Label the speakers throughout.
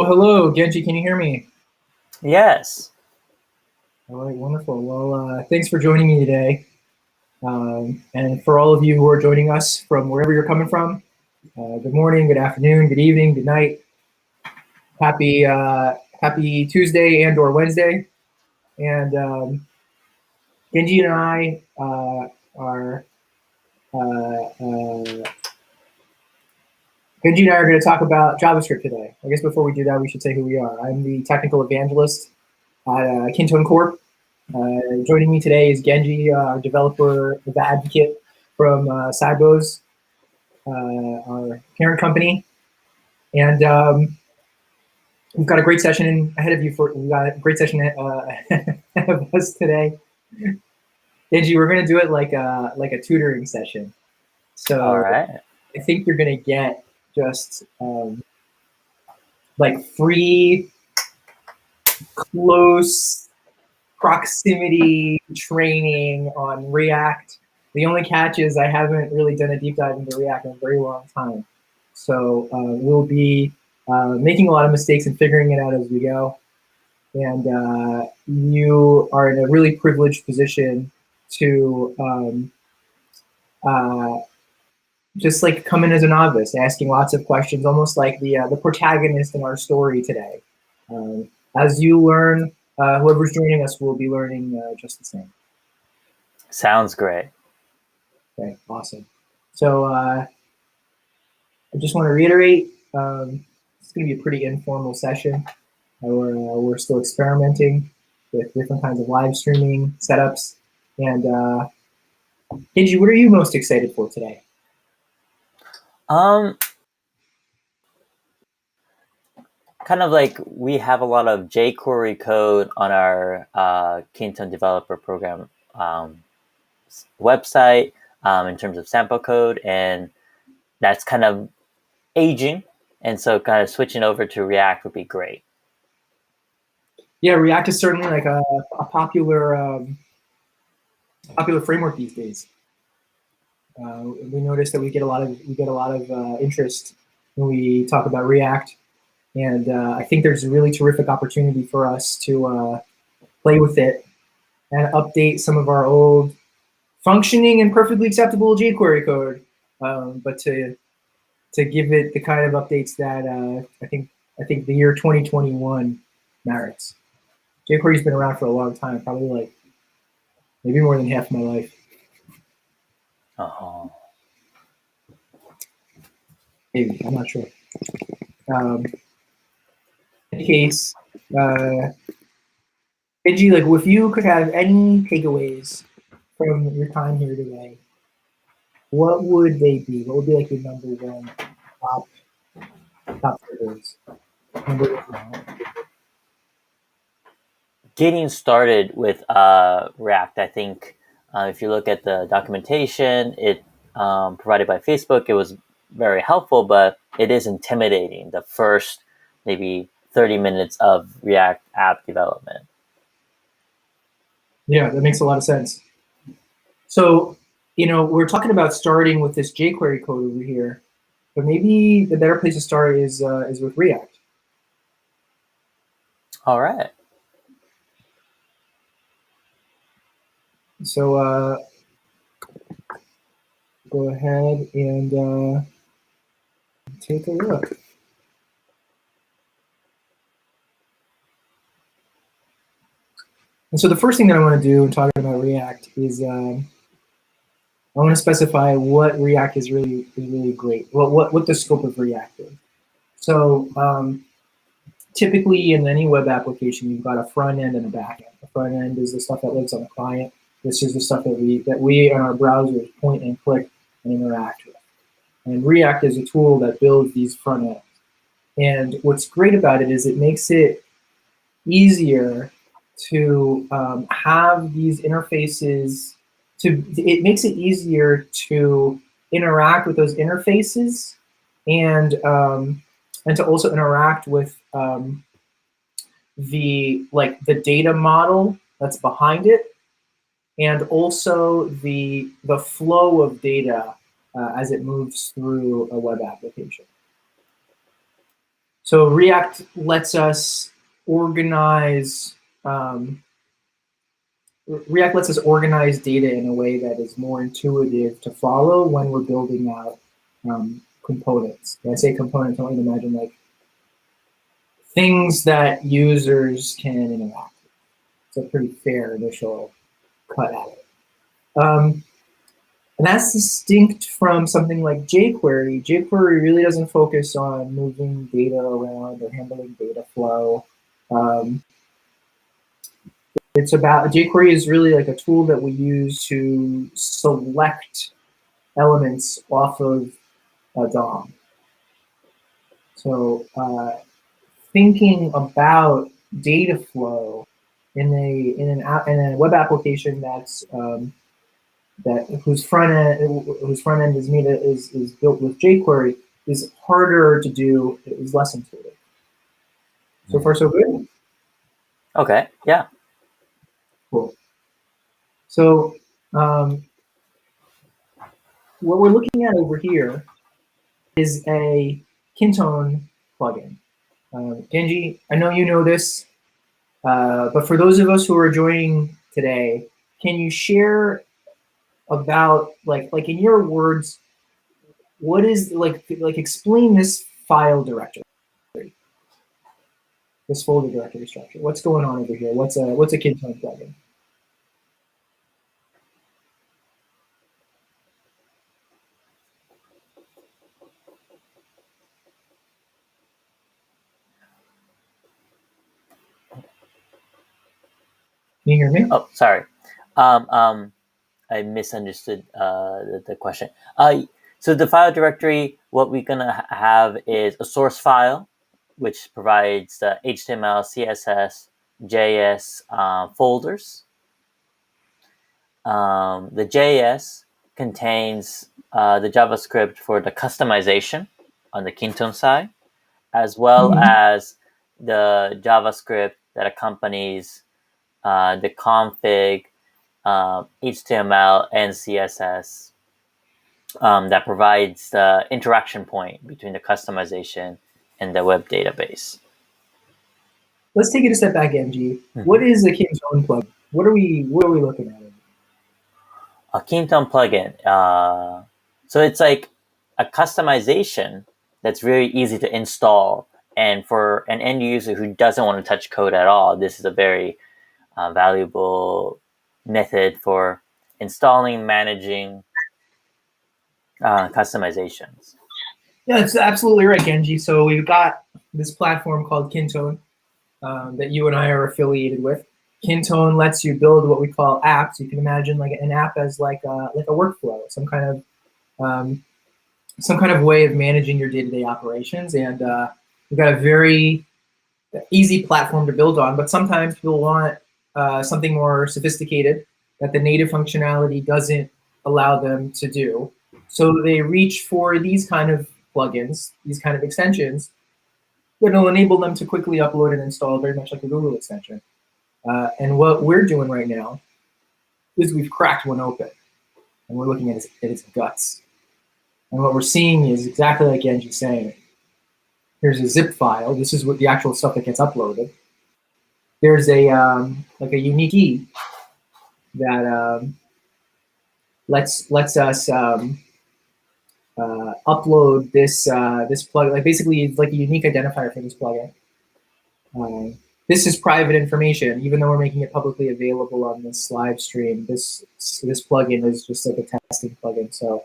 Speaker 1: Oh, hello, Genji. Can you hear me?
Speaker 2: Yes.
Speaker 1: All right, wonderful. Well, thanks for joining me today. And for all of you who are joining us from wherever you're coming from, good morning, good afternoon, good evening, good night. Happy Tuesday and/or Wednesday. And Genji and I are uh, uh, Genji and I are going to talk about JavaScript today. I guess before we do that, we should say who we are. I'm the technical evangelist at Kintone Corp. Joining me today is Genji, our developer, the advocate from Cybos, our parent company. And we've got a great session ahead of you. We've got a great session ahead of us today. Genji, we're going to do it like a tutoring session.
Speaker 2: All
Speaker 1: So
Speaker 2: right.
Speaker 1: I think you're going to get just like free, close proximity training on React. The only catch is I haven't really done a deep dive into React in a very long time. So we'll be making a lot of mistakes and figuring it out as we go. And you are in a really privileged position to just like come in as a novice, asking lots of questions, almost like the protagonist in our story today. As you learn, whoever's joining us will be learning just the same.
Speaker 2: Sounds great.
Speaker 1: Okay, awesome. So I just want to reiterate, it's going to be a pretty informal session. We're still experimenting with different kinds of live streaming setups. And Genji, what are you most excited for today?
Speaker 2: Um, Kind of like we have a lot of jQuery code on our Kintone developer program website in terms of sample code, and that's kind of aging. And so kind of switching over to React would be great.
Speaker 1: Yeah, React is certainly like a popular framework these days. We notice that we get a lot of interest when we talk about React, and I think there's a really terrific opportunity for us to play with it and update some of our old functioning and perfectly acceptable jQuery code, but to give it the kind of updates that I think the year 2021 merits. jQuery's been around for a long time, probably like maybe more than half my life.
Speaker 2: Uh-huh.
Speaker 1: Maybe, I'm not sure. In any case, Benji, like if you could have any takeaways from your time here today, what would they be? What would be like your number one top takeaways? Number one.
Speaker 2: Getting started with React, I think if you look at the documentation, it provided by Facebook, it was very helpful, but it is intimidating the first maybe 30 minutes of React app development.
Speaker 1: Yeah, that makes a lot of sense. So, we're talking about starting with this jQuery code over here, but maybe the better place to start is with React.
Speaker 2: All right.
Speaker 1: So go ahead and take a look. And so the first thing that I want to do in talking about React is I want to specify what React is really great. What the scope of React is. So typically in any web application, you've got a front end and a back end. The front end is the stuff that lives on the client. This is the stuff that we on our browsers point and click and interact with. And React is a tool that builds these front ends. And what's great about it is it makes it easier to have these interfaces. It makes it easier to interact with those interfaces and to also interact with the data model that's behind it, and also the flow of data as it moves through a web application. So React lets us organize data in a way that is more intuitive to follow when we're building out components. When I say components, I want you to imagine like things that users can interact with. It's a pretty fair initial cut at it. And that's distinct from something like jQuery. jQuery really doesn't focus on moving data around or handling data flow. It's about, jQuery is really like a tool that we use to select elements off of a DOM. So thinking about data flow in a web application that's whose front end is built with jQuery is harder to do, is less intuitive. So far, so good.
Speaker 2: Okay. Yeah.
Speaker 1: Cool. So what we're looking at over here is a Kintone plugin. Genji, I know you know this, but for those of us who are joining today, can you share about like in your words, what is like explain this file directory, this folder directory structure? What's going on over here? What's a Kintone plugin? Can you hear me?
Speaker 2: Oh, sorry. I misunderstood the question. So the file directory, what we're gonna have is a source file, which provides the HTML, CSS, JS folders. The JS contains the JavaScript for the customization on the Kintone side, as well as the JavaScript that accompanies the config, HTML, and CSS that provides the interaction point between the customization and the web database.
Speaker 1: Let's take it a step back, Genji. What is a Kintone plugin? What are we looking at?
Speaker 2: A Kintone plugin. So it's like a customization that's very easy to install. And for an end user who doesn't want to touch code at all, this is a very valuable method for installing, managing customizations.
Speaker 1: Yeah, that's absolutely right, Genji. So we've got this platform called Kintone that you and I are affiliated with. Kintone lets you build what we call apps. You can imagine like an app as like a workflow, some kind of way of managing your day-to-day operations. And we've got a very easy platform to build on. But sometimes people want something more sophisticated that the native functionality doesn't allow them to do. So they reach for these kind of plugins, these kind of extensions that will enable them to quickly upload and install, very much like a Google extension. And what we're doing right now is we've cracked one open, and we're looking at its guts. And what we're seeing is exactly like Genji's saying. Here's a zip file. This is what the actual stuff that gets uploaded. There's a like a unique key that lets us upload this plugin. Like basically, it's like a unique identifier for this plugin. This is private information, even though we're making it publicly available on this live stream. This plugin is just like a testing plugin. So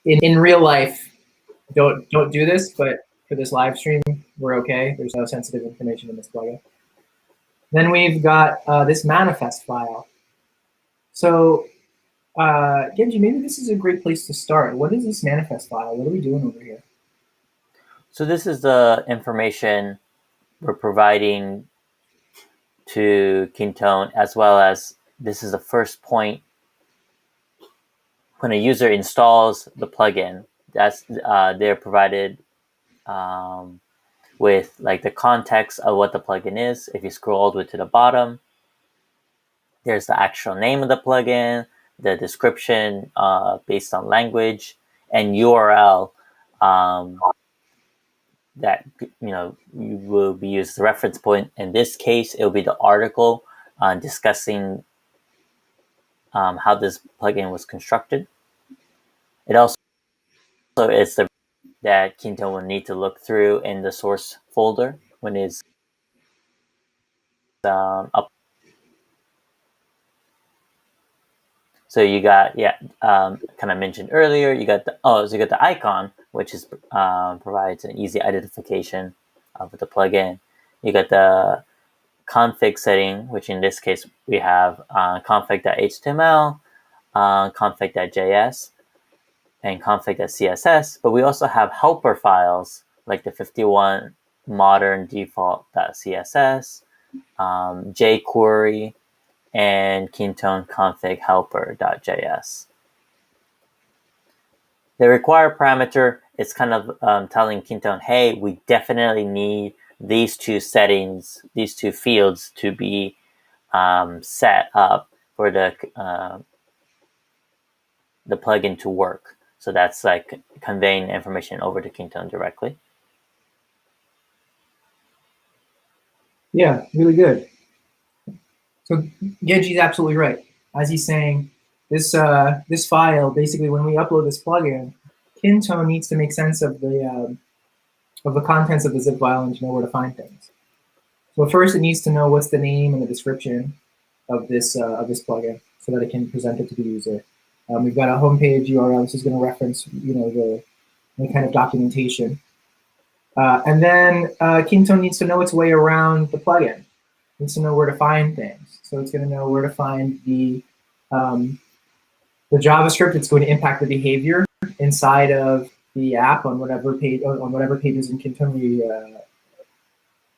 Speaker 1: in real life, don't do this, but for this live stream, we're okay. There's no sensitive information in this plugin. Then we've got this manifest file. So Genji, maybe this is a great place to start. What is this manifest file? What are we doing over here?
Speaker 2: So this is the information we're providing to Kintone, as well as this is the first point when a user installs the plugin. That's they're provided with like the context of what the plugin is. If you scroll all the way to the bottom, there's the actual name of the plugin, the description based on language, and URL that you will be used as a reference point. In this case, it will be the article discussing how this plugin was constructed. It also is the that Kintone will need to look through in the source folder when it's up. So you got kind of mentioned earlier. You got the icon, which is provides an easy identification of the plugin. You got the config setting, which in this case we have config.html, config.js, and config.css. But we also have helper files like the 51 modern default.css, jQuery, and Kintone config helper.js. The require parameter is kind of telling Kintone, hey, we definitely need these two settings, these two fields to be set up for the plugin to work. So that's like conveying information over to Kintone directly.
Speaker 1: Yeah, really good. So Genji's absolutely right. As he's saying, this file, basically when we upload this plugin, Kintone needs to make sense of the contents of the zip file and to know where to find things. So first it needs to know what's the name and the description of this plugin so that it can present it to the user. We've got a homepage URL. This is going to reference the kind of documentation. And then Kintone needs to know its way around the plugin. It needs to know where to find things. So it's going to know where to find the JavaScript that's going to impact the behavior inside of the app on whatever pages in Kintone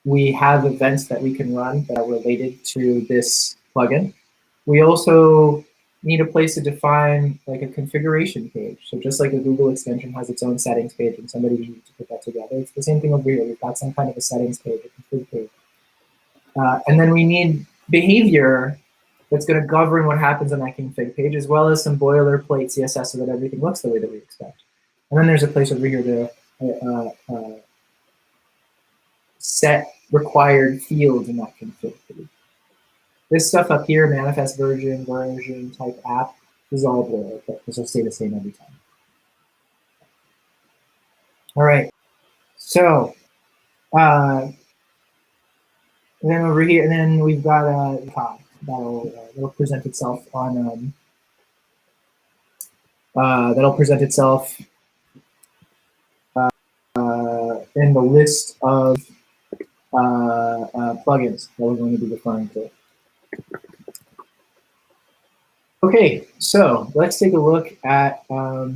Speaker 1: we have events that we can run that are related to this plugin. We also need a place to define like a configuration page. So just like a Google extension has its own settings page and somebody needs to put that together, it's the same thing over here. We've got some kind of a settings page, a config page. And then we need behavior that's going to govern what happens on that config page, as well as some boilerplate CSS so that everything looks the way that we expect. And then there's a place over here to set required fields in that config page. This stuff up here, manifest version type app, is all boilerplate. This will stay the same every time. All right. So and then over here, and then we've got a cog that'll present itself on in the list of plugins that we're going to be referring to. Okay, so let's take a look at what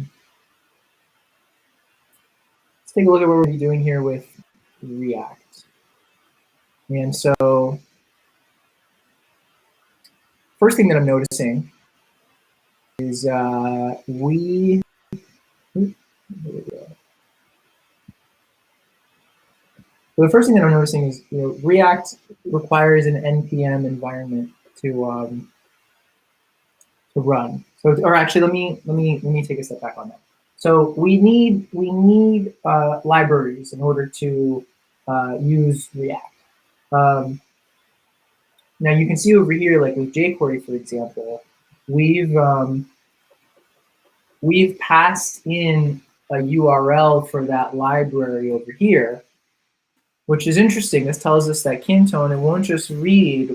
Speaker 1: we're doing here with React. And so, first thing that I'm noticing is So the first thing that I'm noticing is React requires an npm environment to run. So, or actually, let me take a step back on that. So we need libraries in order to use React. Now you can see over here, like with jQuery, for example, we've passed in a URL for that library over here, which is interesting. This tells us that Kintone, it won't just read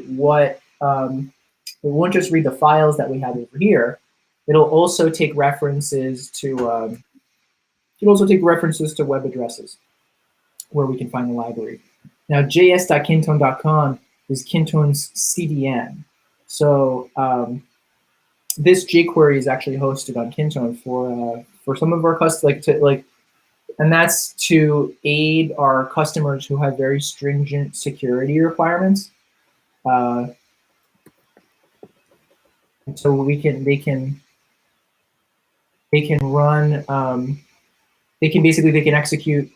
Speaker 1: the files that we have over here. It'll also take references to web addresses where we can find the library. Now, js.kintone.com is Kintone's CDN. So this jQuery is actually hosted on Kintone for some of our customers, and that's to aid our customers who have very stringent security requirements. And so they can run, they can execute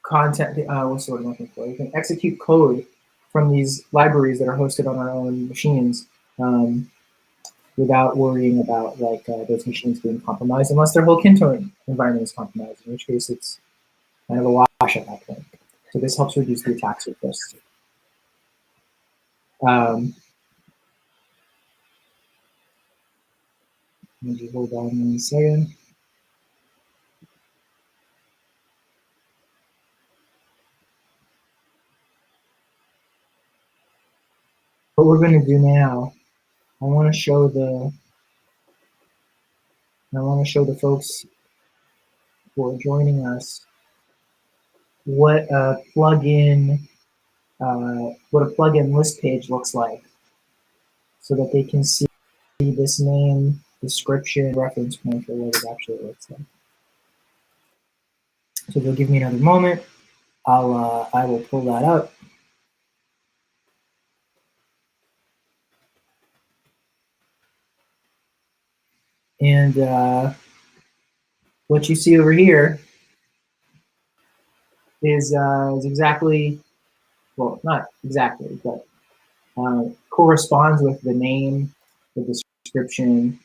Speaker 1: content, what's the word I'm looking for? They can execute code from these libraries that are hosted on our own machines without worrying about those machines being compromised, unless their whole Kintone environment is compromised, in which case it's kind of a wash at that point. So this helps reduce the attack surface. Just hold on 1 second. What we're going to do now, I want to show the folks who are joining us what a plugin list page looks like, so that they can see this name, description, reference point for what it actually looks like. So if you'll give me another moment, I will pull that up. And what you see over here is exactly, well, not exactly, but corresponds with the name, the description,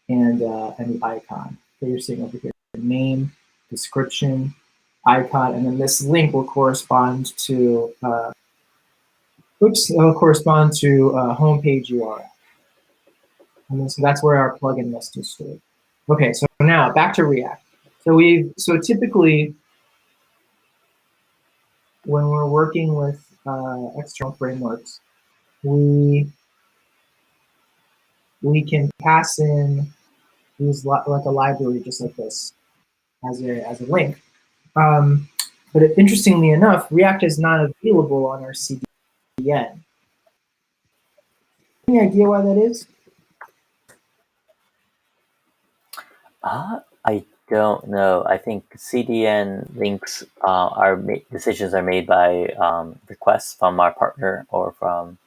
Speaker 1: and the icon that you're seeing over here. The name, description, icon, and then this link will correspond to homepage URL. And then, so that's where our plugin list is stored. Okay, so now back to React. So typically, when we're working with external frameworks, we can pass in use like a library just like this as a link. But interestingly enough, React is not available on our CDN. Any idea why that is?
Speaker 2: I don't know. I think CDN links decisions are made by requests from our partner or from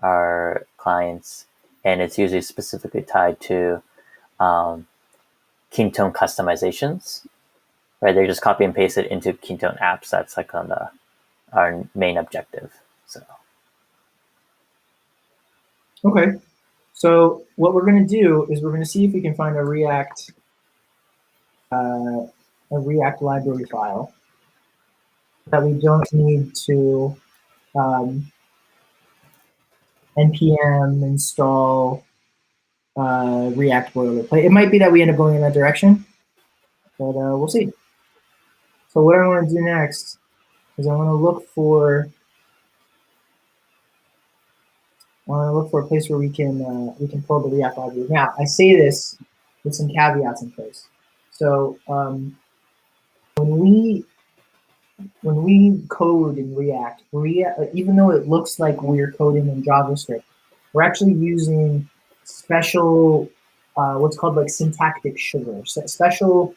Speaker 2: our clients, and it's usually specifically tied to Kintone customizations, right? They just copy and paste it into Kintone apps. That's like on our main objective. So.
Speaker 1: Okay. So what we're going to do is we're going to see if we can find a React library file that we don't need to npm install React boilerplate. It might be that we end up going in that direction, but we'll see. So what I want to do next is I want to look for a place where we can pull the React library. Now I say this with some caveats in place. So when we code in React, even though it looks like we're coding in JavaScript, we're actually using special, what's called like syntactic sugar, special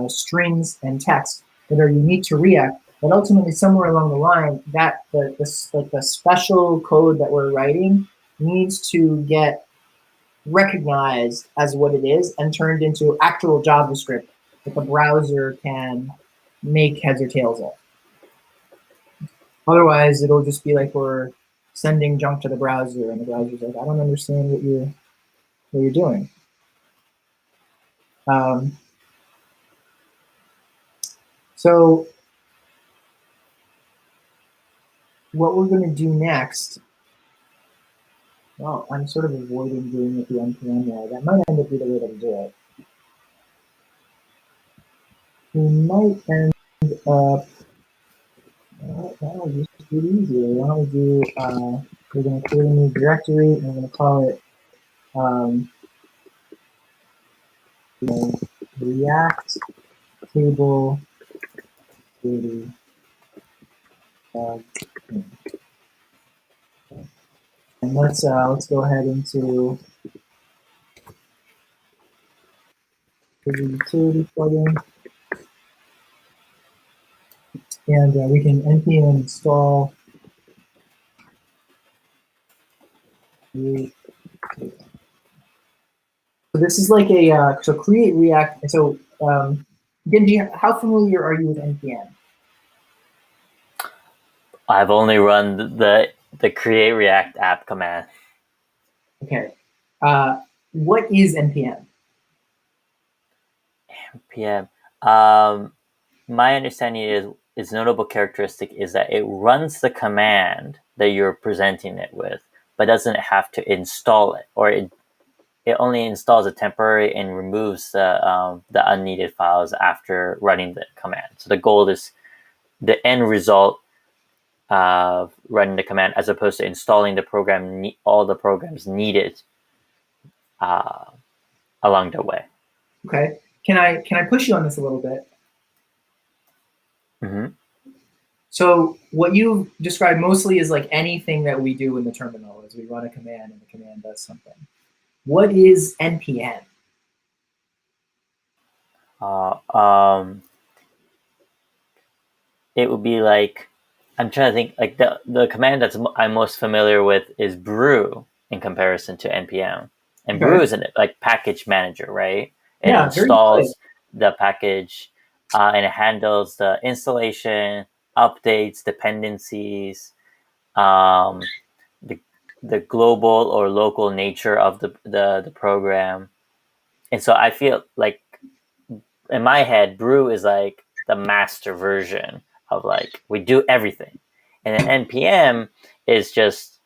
Speaker 1: strings and text that are unique to React. But ultimately, somewhere along the line, that the special code that we're writing needs to get recognized as what it is and turned into actual JavaScript that the browser can make heads or tails of. Otherwise, it'll just be like we're sending junk to the browser, and the browser's like, I don't understand what you're doing. So what we're going to do next, well, I'm sort of avoiding doing it the npm way. That might end up being the way to do it. We might end up, that'll just be easier. Why don't we do, we're going to create a new directory, and we're going to call it React table security. And let's go ahead into the utility plugin, and we can npm install. So this is like a so create React. So Genji, how familiar are you with npm?
Speaker 2: I've only run the create React app command.
Speaker 1: Okay. What is npm?
Speaker 2: npm. my understanding is its notable characteristic is that it runs the command that you're presenting it with, but doesn't have to install it, or it only installs a temporary and removes the unneeded files after running the command. So the goal is the end result of running the command, as opposed to installing the program, all the programs needed along the way.
Speaker 1: Okay. Can I push you on this a little bit?
Speaker 2: Mm-hmm.
Speaker 1: So what you described mostly is like anything that we do in the terminal is we run a command and the command does something. What is npm?
Speaker 2: It would be like, I'm trying to think, like the command that's I'm most familiar with is brew in comparison to npm. And
Speaker 1: Okay.
Speaker 2: brew is like package manager, right? It
Speaker 1: Yeah,
Speaker 2: installs the package and it handles the installation, updates, dependencies, the global or local nature of the program. And so I feel like in my head, brew is like the master version of like we do everything, and then npm is just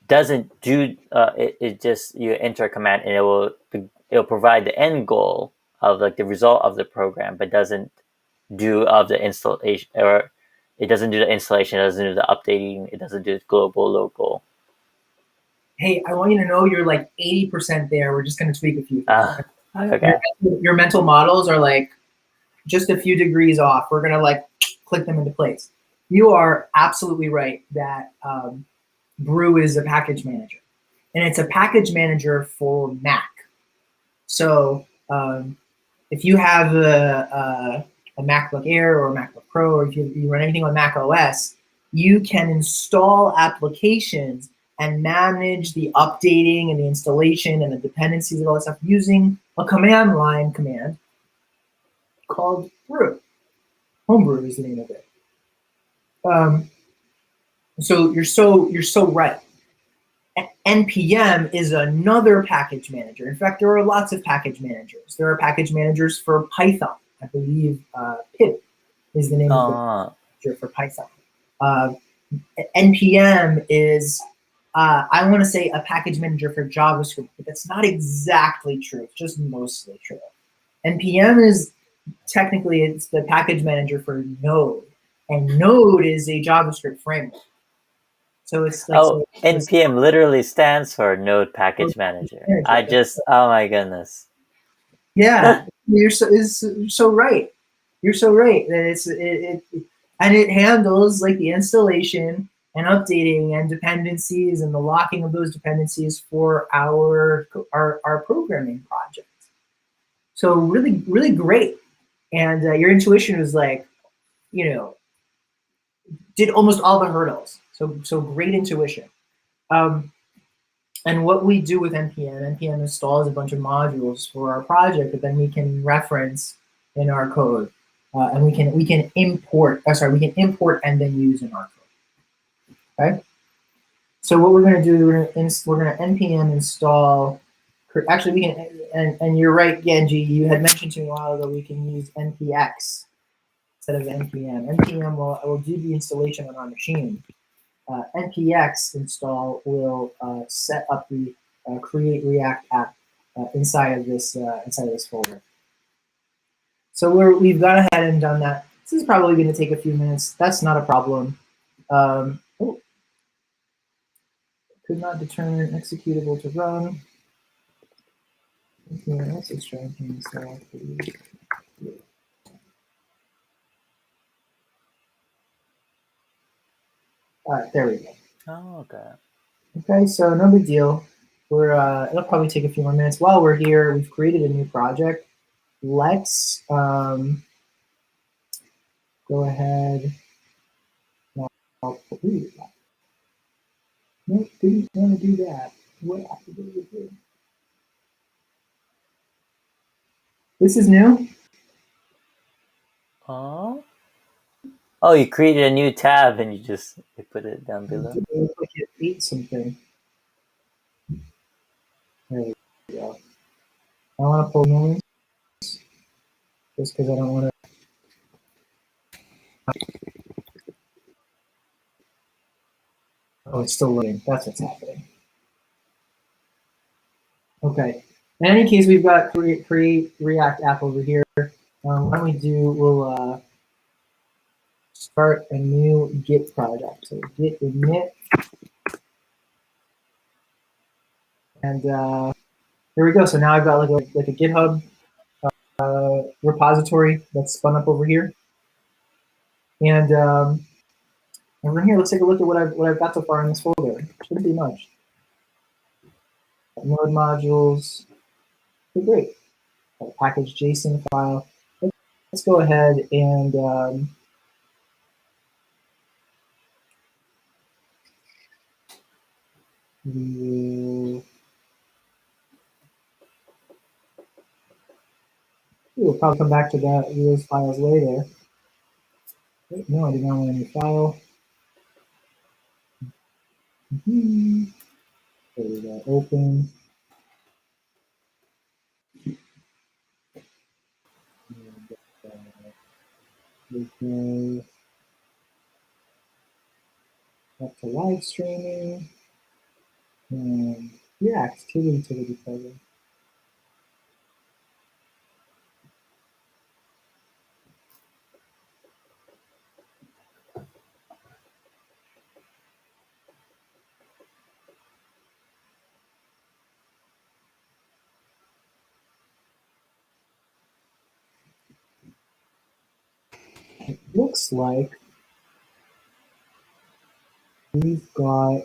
Speaker 2: doesn't do it just you enter a command and it'll provide the end goal of like the result of the program, but doesn't do of the installation, or it doesn't do the installation, it doesn't do the updating, it doesn't do global, local.
Speaker 1: Hey, I want you to know you're like 80% there. We're just going to tweak a few things.
Speaker 2: Okay.
Speaker 1: Your mental models are like just a few degrees off. We're going to like click them into place. You are absolutely right that Brew is a package manager. And it's a package manager for Mac. So if you have a MacBook Air or a MacBook Pro, or if you run anything on Mac OS, you can install applications and manage the updating and the installation and the dependencies and all that stuff using a command line command called brew. Homebrew is the name of it. So you're so right. npm is another package manager. In fact, there are lots of package managers. There are package managers for Python. I believe pip is the name of the manager for Python. npm is, I want to say, a package manager for JavaScript, but that's not exactly true. It's just mostly true. npm is technically it's the package manager for Node, and Node is a JavaScript framework. So it's like
Speaker 2: npm literally stands for Node Package Manager. Oh my goodness.
Speaker 1: Yeah, you're so right. You're so right that and it handles like the installation and updating and dependencies and the locking of those dependencies for our programming projects. So really great. And your intuition was like, did almost all the hurdles. So great intuition. And what we do with npm installs a bunch of modules for our project that then we can reference in our code, and we can import. We can import and then use in our code. Okay. So what we're going to do, we're going to npm install. Actually, we can, and you're right, Genji. You had mentioned to me a while ago we can use npx instead of npm. npm will do the installation on our machine. npx install will set up the create React app inside of this folder. So we've gone ahead and done that. This is probably going to take a few minutes. That's not a problem. Could not determine executable to run. Let's just try and install. All right, there we go.
Speaker 2: Oh, okay.
Speaker 1: Okay, so no big deal. It'll probably take a few more minutes. While we're here, we've created a new project. Let's go ahead. No, didn't want to do that. What happened to it? This is new.
Speaker 2: Oh, you created a new tab and you put it down below.
Speaker 1: It looks like it ate something. There we go. I want to pull names. just because I don't want to. Oh, it's still loading. That's what's happening. Okay. In any case, we've got create React app over here. Why don't we do? We'll start a new Git project. So Git init, and here we go. So now I've got like a GitHub repository that's spun up over here, and over here, let's take a look at what I've got so far in this folder. Shouldn't be much. Node modules. Okay, great. Got a package JSON file. Let's go ahead and we'll probably come back to those files later. Wait, no, I did not want any file. There we go. Open. We go up to live streaming and React to the utility program. It looks like we've got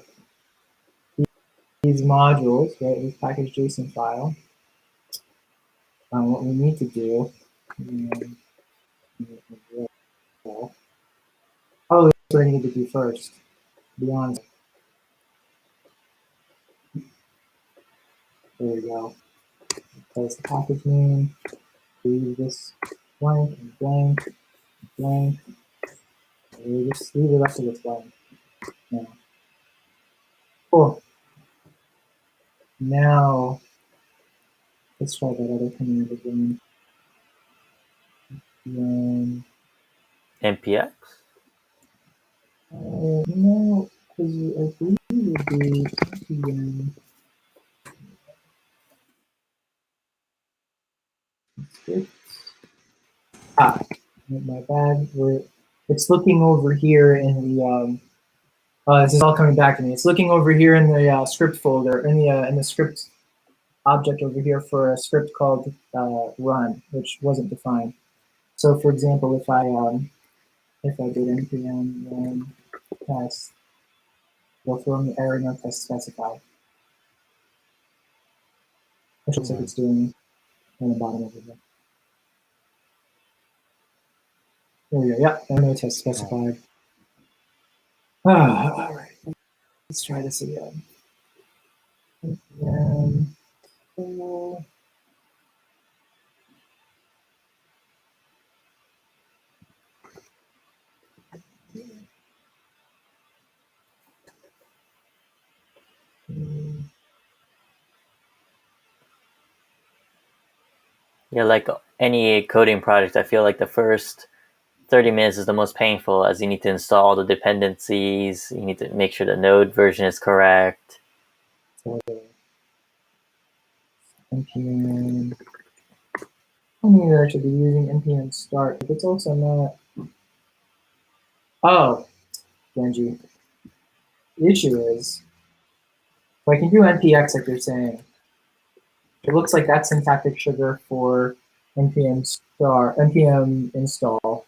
Speaker 1: these modules, right? This package JSON file. What we need to do. Oh, that's what I need to do first. To be honest. There we go. Place the package name. Leave this blank and blank and blank. And we just leave the rest of this blank. Now. Cool. Now let's try that other command again.
Speaker 2: NPX?
Speaker 1: No, because I believe it would be npm scripts. Ah, my bad. It's looking over here in the. This is all coming back to me. It's looking over here in the script folder, in the script object over here for a script called run, which wasn't defined. So, for example, if I did npm run test, we'll throw in the error no test specified, which looks like it's doing on the bottom over here. There we go. Yep, error no test specified. All right. Let's try this again.
Speaker 2: Yeah, like any coding project, I feel like the first 30 minutes is the most painful, as you need to install all the dependencies, you need to make sure the node version is correct.
Speaker 1: npm. I mean, I should be using npm start, but it's also not. Oh, Genji. The issue is, so I can do npx like you're saying. It looks like that's syntactic sugar for npm install.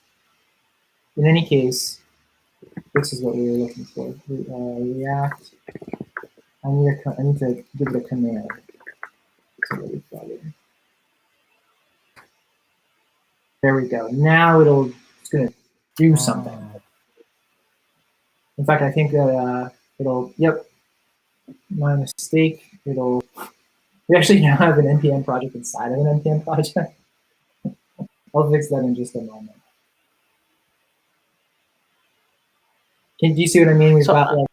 Speaker 1: In any case, this is what we were looking for. React. I need to give it a command. There we go. Now it's going to do something. In fact, I think that it'll. Yep. My mistake. We actually now have an npm project inside of an npm project. I'll fix that in just a moment. Do you see what I mean? We've got like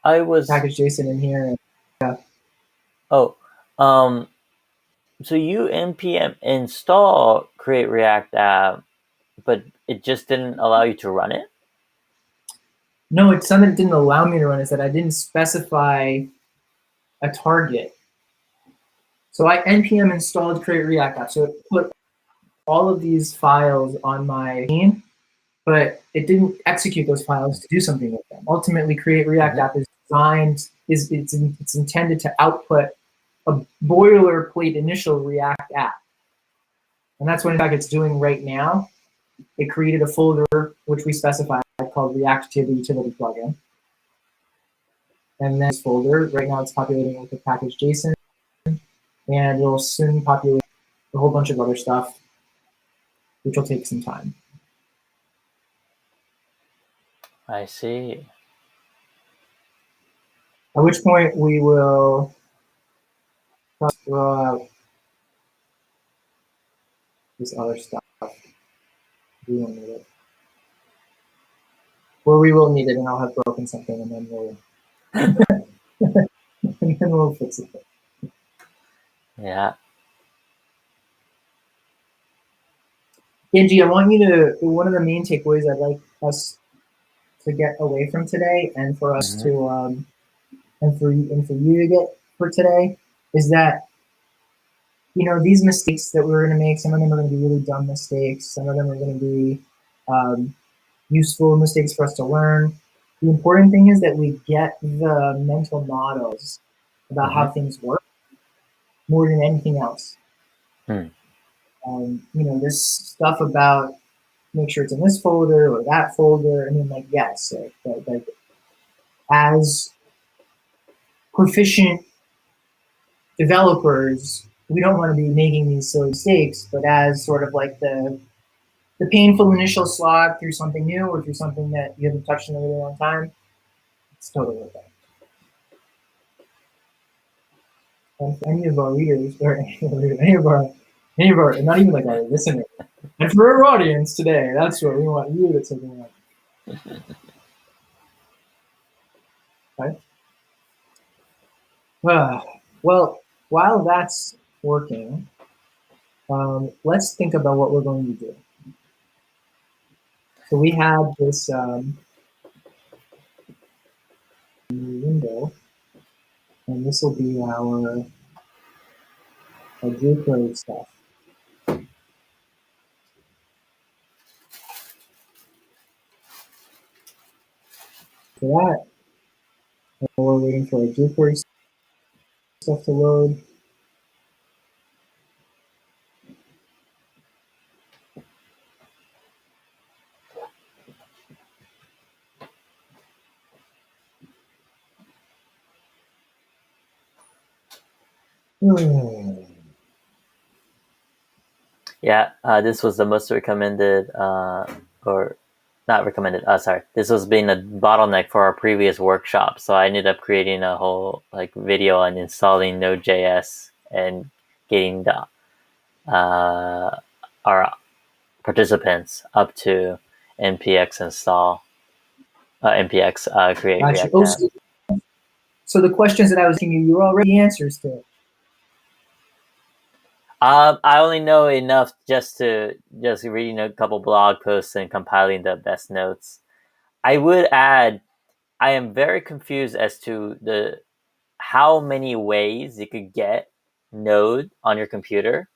Speaker 2: I was
Speaker 1: package JSON in here. And,
Speaker 2: Oh, So you npm install create React app, but it just didn't allow you to run it?
Speaker 1: No, it's something that didn't allow me to run. Is that I didn't specify a target. So I npm installed create React app. So it put all of these files on my machine, but it didn't execute those files to do something with them. Ultimately, create React app is designed, it's intended to output a boilerplate initial React app. And that's what in fact it's doing right now. It created a folder which we specified called React to the utility plugin. And then this folder, right now it's populating with the package JSON, and it'll soon populate a whole bunch of other stuff, which will take some time.
Speaker 2: I see.
Speaker 1: At which point we will throw out this other stuff. We won't need it. Or we will need it, and I'll have broken something, and then we'll and then we'll fix it.
Speaker 2: Yeah.
Speaker 1: Genji, I want you to, one of the main takeaways I'd like us to get away from today, and for us to, and for you to get for today, is that, you know, these mistakes that we're going to make, some of them are going to be really dumb mistakes, some of them are going to be useful mistakes for us to learn. The important thing is that we get the mental models about how things work more than anything else. You know, this stuff about make sure it's in this folder or that folder. I mean, like, yes, like as proficient developers, we don't want to be making these silly mistakes, but as sort of like the painful initial slog through something new or through something that you haven't touched in a really long time, it's totally okay. And for any of our readers, or any of our, not even like our listeners, and for our audience today, that's what we want you to take away. Okay? Well, while that's working, let's think about what we're going to do. So we have this window, and this will be our jQuery stuff. For that, we're waiting for our jQuery stuff to load.
Speaker 2: Yeah, this was the most recommended, or not recommended. Sorry, this was being a bottleneck for our previous workshop. So I ended up creating a whole like video on installing Node.js and getting the our participants up to npx install, npx create
Speaker 1: Gotcha.
Speaker 2: React app.
Speaker 1: So the questions that I was asking you, you already answers to.
Speaker 2: I only know enough just reading a couple blog posts and compiling the best notes. I would add, I am very confused as to how many ways you could get Node on your computer.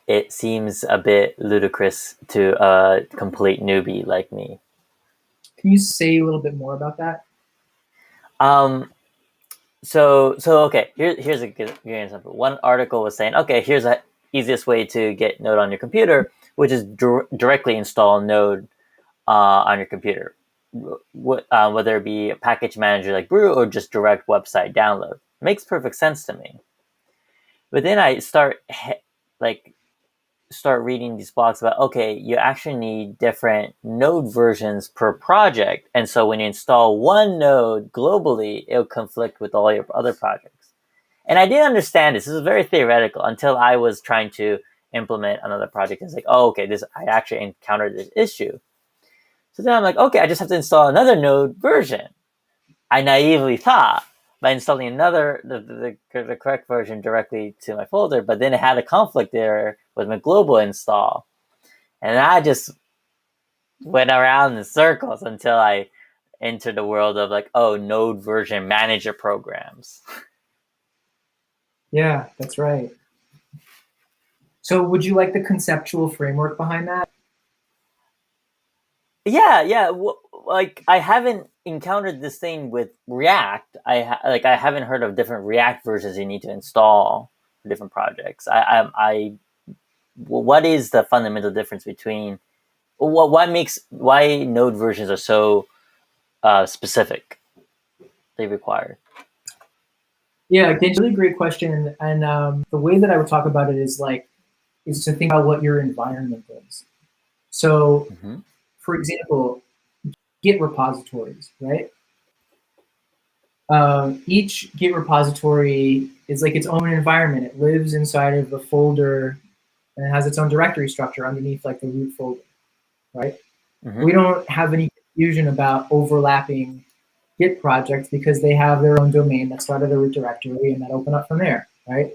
Speaker 2: It seems a bit ludicrous to a complete newbie like me.
Speaker 1: Can you say a little bit more about that?
Speaker 2: So okay, here's a good example. One article was saying, okay, here's the easiest way to get Node on your computer, which is directly install Node on your computer, whether it be a package manager like Brew or just direct website download. Makes perfect sense to me. But then I start reading these blogs about, okay, you actually need different node versions per project. And so when you install one node globally, it'll conflict with all your other projects. And I didn't understand this. This is very theoretical until I was trying to implement another project. It's like, oh, okay, I actually encountered this issue. So then I'm like, okay, I just have to install another node version. I naively thought. by installing another the correct version directly to my folder, but then it had a conflict there with my global install, and I just went around in circles until I entered the world of like, oh, Node version manager programs.
Speaker 1: Yeah, that's right. So would you like the conceptual framework behind that?
Speaker 2: Yeah. Like I haven't encountered this thing with React. I haven't heard of different React versions you need to install for different projects. What is the fundamental difference between why Node versions are so specific they require?
Speaker 1: Yeah, again, really great question. And the way that I would talk about it is to think about what your environment is. So, for example, Git repositories, right? Each Git repository is like its own environment. It lives inside of a folder and it has its own directory structure underneath like the root folder, right? We don't have any confusion about overlapping Git projects because they have their own domain that started the root directory and that open up from there, right?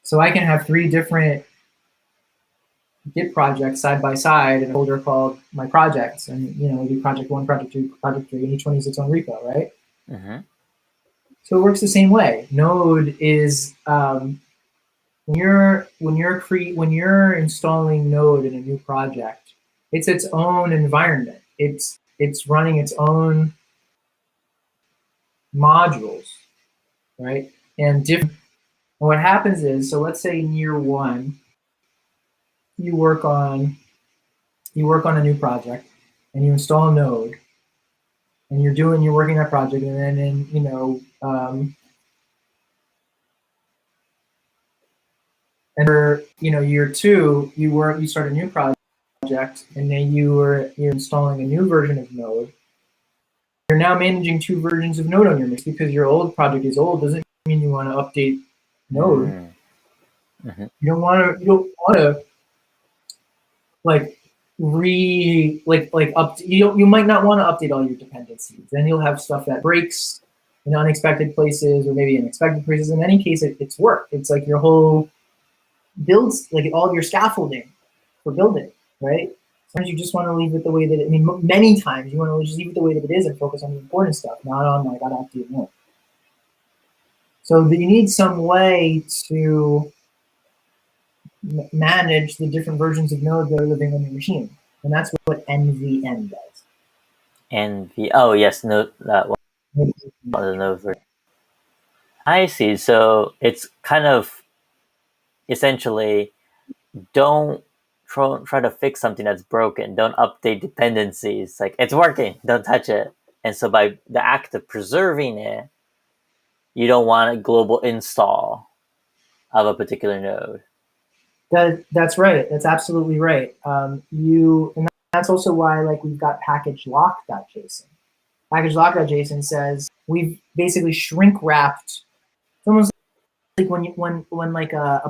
Speaker 1: So I can have 3 different Git projects side by side in a folder called my projects, and we do project 1, project 2, project 3, and each one uses its own repo, right? So it works the same way. Node is when you're installing Node in a new project, it's its own environment. It's running its own modules, right? And what happens is, so let's say in year 1, you work on a new project and you install Node and you're working that project, and then year 2 you start a new project and then you're installing a new version of Node. You're now managing 2 versions of Node on your mix because your old project is old doesn't mean you want to update Node. You don't want to you might not want to update all your dependencies. Then you'll have stuff that breaks in unexpected places or maybe in expected places. In any case, it's work. It's like your whole builds, like all of your scaffolding for building, right? Sometimes you just want to leave it the way that many times you want to just leave it the way that it is and focus on the important stuff, not on I gotta update more. So you need some way to manage the different versions of Node that are living on your machine, and that's what NVN does.
Speaker 2: Oh yes, Node, that one. The Node version. I see. So it's kind of essentially don't try to fix something that's broken. Don't update dependencies. Like it's working, don't touch it. And so by the act of preserving it, you don't want a global install of a particular node.
Speaker 1: That's right. That's absolutely right. And that's also why we've got package lock.json. Package lock.json says we've basically shrink wrapped. It's almost like when a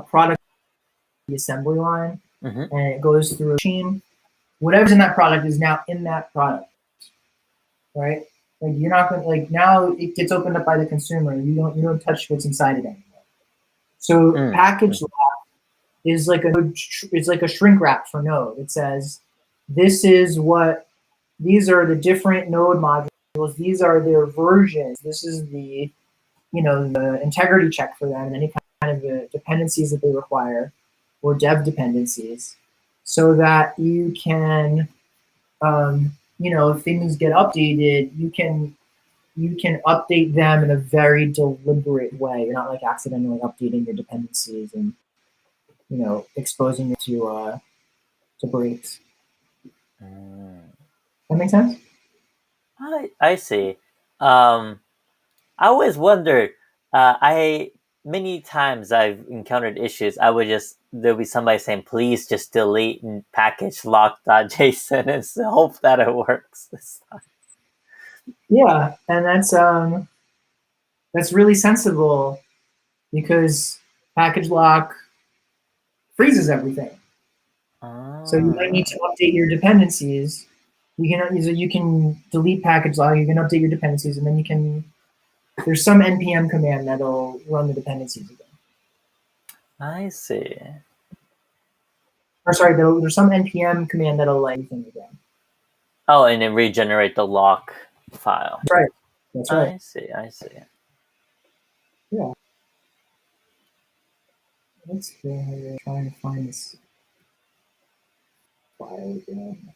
Speaker 1: product the assembly line and it goes through a machine. Whatever's in that product is now in that product, right? Like you're not going now it gets opened up by the consumer. You don't touch what's inside it anymore. So package lock is like a shrink wrap for Node. It says these are the different Node modules. These are their versions. This is the the integrity check for them and any kind of the dependencies that they require or dev dependencies, so that you can if things get updated, you can update them in a very deliberate way. You're not accidentally updating your dependencies and exposing it to breaks. That make sense?
Speaker 2: I see. I always wondered. Many times I've encountered issues. There'll be somebody saying, "Please just delete package lock.json and hope that it works this time."
Speaker 1: Yeah, and that's really sensible because package lock freezes everything. So you might need to update your dependencies. You can delete package lock. You can update your dependencies, and then you can there's some npm command that'll run the dependencies again.
Speaker 2: I see.
Speaker 1: Or sorry, there's some npm command that'll let everything again.
Speaker 2: Oh, and then regenerate the lock file.
Speaker 1: That's right. That's right.
Speaker 2: I see. I see.
Speaker 1: Yeah. Let's go ahead and try and find this file again.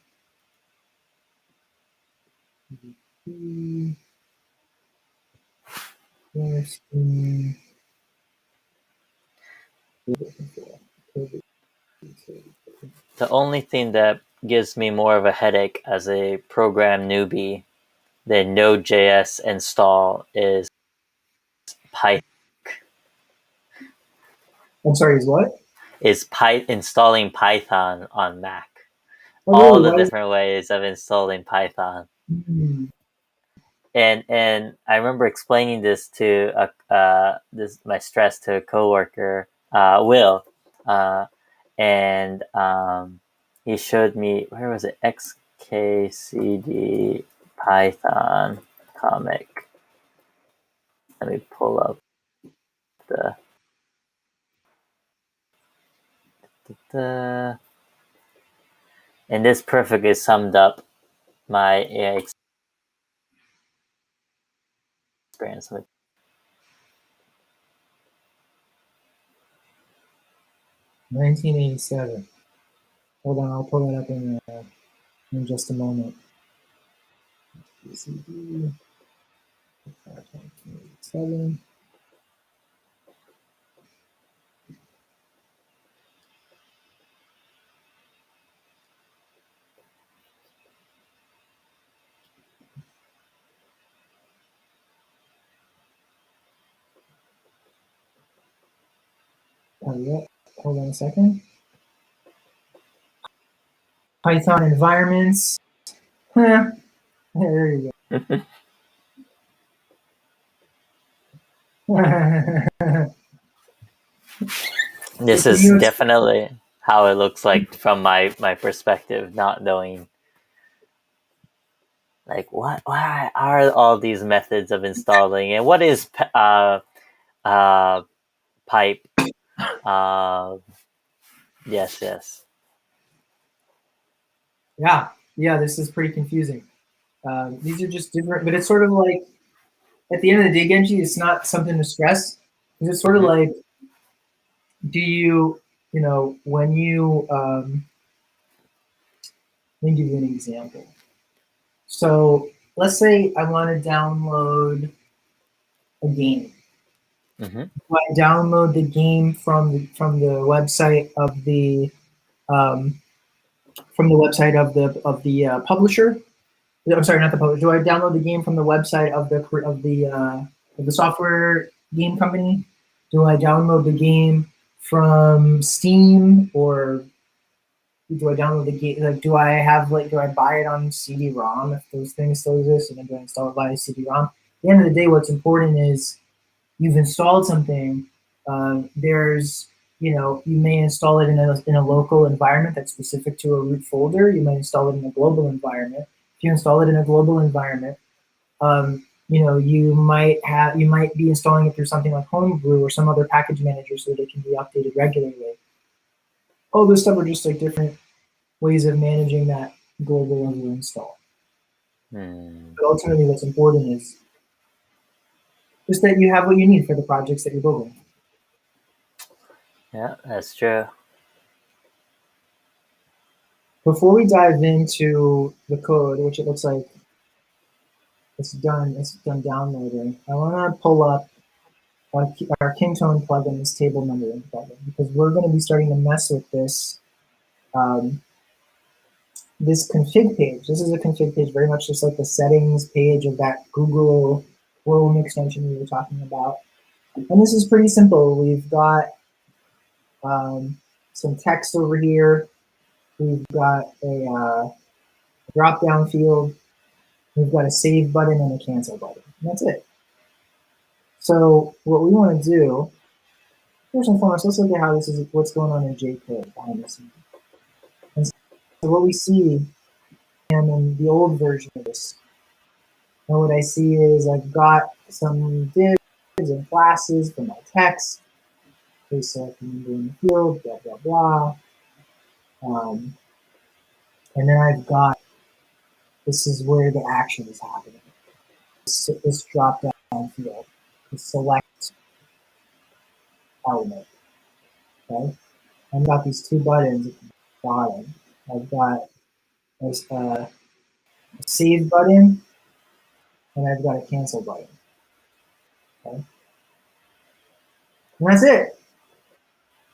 Speaker 2: The only thing that gives me more of a headache as a program newbie than Node.js install is Python.
Speaker 1: I'm sorry, is what?
Speaker 2: Is installing Python on Mac.
Speaker 1: Oh,
Speaker 2: All
Speaker 1: really?
Speaker 2: the different ways of installing Python.
Speaker 1: Mm-hmm.
Speaker 2: And I remember explaining this to my stress to a coworker, Will, and he showed me, where was it, xkcd Python comic. Let me pull up the and this perfectly summed up my experience with.
Speaker 1: 1987. Hold on, I'll pull that up in just a moment. CD, 1987. Oh, yeah. Hold on a second. Python environments. There you go.
Speaker 2: This is definitely how it looks like from my perspective, not knowing like why are all these methods of installing, and what is pipe. Yes.
Speaker 1: Yeah, this is pretty confusing. These are just different, but it's sort of like, at the end of the day, Genji, it's not something to stress. It's sort of like, do you, when you, let me give you an example. So let's say I want to download a game.
Speaker 2: Mm-hmm.
Speaker 1: I download the game from the website of the publisher. I'm sorry, not the publisher. Do I download the game from the website of the software game company? Do I download the game from Steam, or do I download the game? Like, do I buy it on CD-ROM if those things still exist, and then do I install it via CD-ROM? At the end of the day, what's important is you've installed something. You may install it in a local environment that's specific to a root folder. You might install it in a global environment. If you install it in a global environment, you might be installing it through something like Homebrew or some other package manager so that it can be updated regularly. All those stuff are just like different ways of managing that global level install. But ultimately, what's important is just that you have what you need for the projects that you're building.
Speaker 2: Yeah, that's true.
Speaker 1: Before we dive into the code, which it looks like it's done downloading, I want to pull up our Kintone plugin, this table numbering plugin, because we're going to be starting to mess with this this config page. This is a config page, very much just like the settings page of that Google Chrome extension we were talking about. And this is pretty simple. We've got some text over here. We've got a drop-down field. We've got a save button and a cancel button. And that's it. So what we want to do, first and foremost, let's look at how what's going on in jQuery behind the scenes. And so what we see in the old version of this, And what I see is I've got some divs and classes for my text. Okay, so I can do in the field, blah, blah, blah. And then I've got, this is where the action is happening. This drop down field, the select element, okay? I've got these two buttons at the bottom. I've got a save button, and I've got a cancel button, okay? And that's it.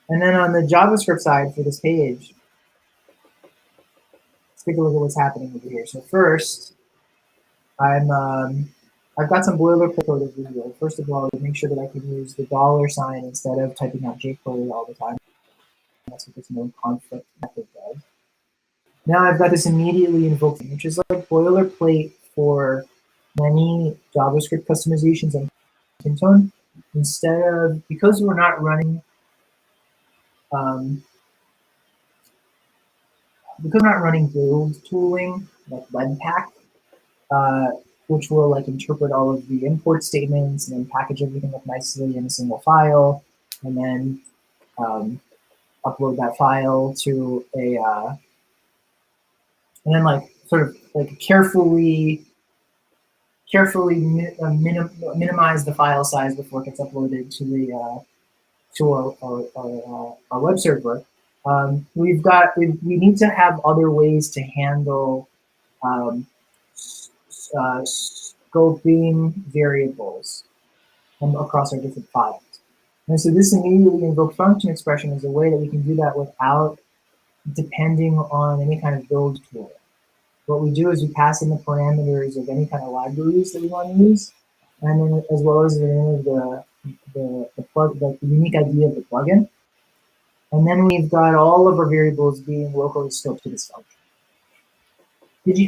Speaker 1: And then on the JavaScript side for this page, let's take a look at what's happening over here. So first, I've got some boilerplate code over here. First of all, make sure that I can use the $sign instead of typing out jQuery all the time. That's what this no conflict method does. Now I've got this immediately invoked, which is like boilerplate for many JavaScript customizations on Kintone. Instead of, because we're not running, build tooling like Webpack, which will like interpret all of the import statements and then package everything up nicely in a single file, and then upload that file to a, and then like sort of like carefully minimize the file size before it gets uploaded to the to our web server. We need to have other ways to handle scoping variables across our different files. And so this immediately invoked function expression is a way that we can do that without depending on any kind of build tool. What we do is we pass in the parameters of any kind of libraries that we want to use, and then as well as the name of the unique ID of the plugin. And then we've got all of our variables being locally scoped to this function.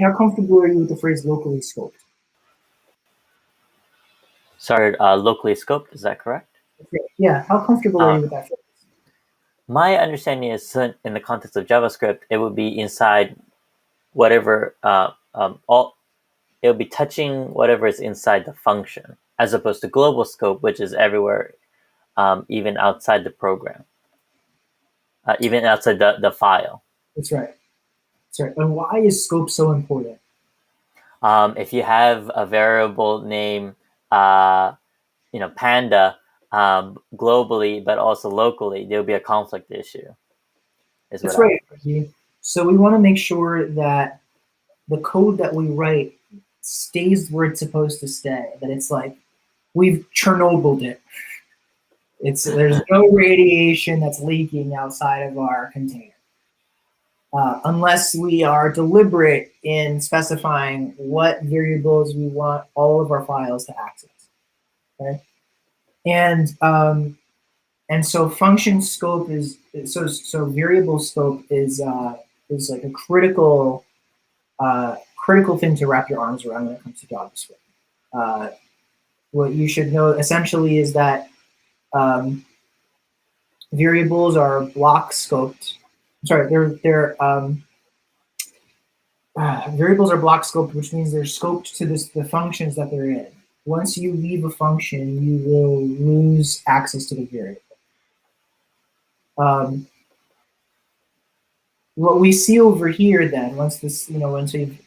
Speaker 1: How comfortable are you with the phrase locally scoped?
Speaker 2: Sorry, locally scoped, is that correct?
Speaker 1: Yeah, how comfortable are you with that phrase?
Speaker 2: My understanding is in the context of JavaScript, it would be inside whatever, it'll be touching whatever is inside the function, as opposed to global scope, which is everywhere, even outside the program, even outside the file.
Speaker 1: That's right. That's right. And why is scope so important?
Speaker 2: If you have a variable name, Panda, globally, but also locally, there'll be a conflict issue.
Speaker 1: That's right. So we want to make sure that the code that we write stays where it's supposed to stay, that it's like we've Chernobyled it. There's no radiation that's leaking outside of our container. Unless we are deliberate in specifying what variables we want all of our files to access. Okay? And so function scope is so variable scope is like a critical thing to wrap your arms around when it comes to JavaScript. What you should know essentially is that variables are block scoped. Sorry, variables are block scoped, which means they're scoped to the functions that they're in. Once you leave a function, you will lose access to the variable. What we see over here then, once we've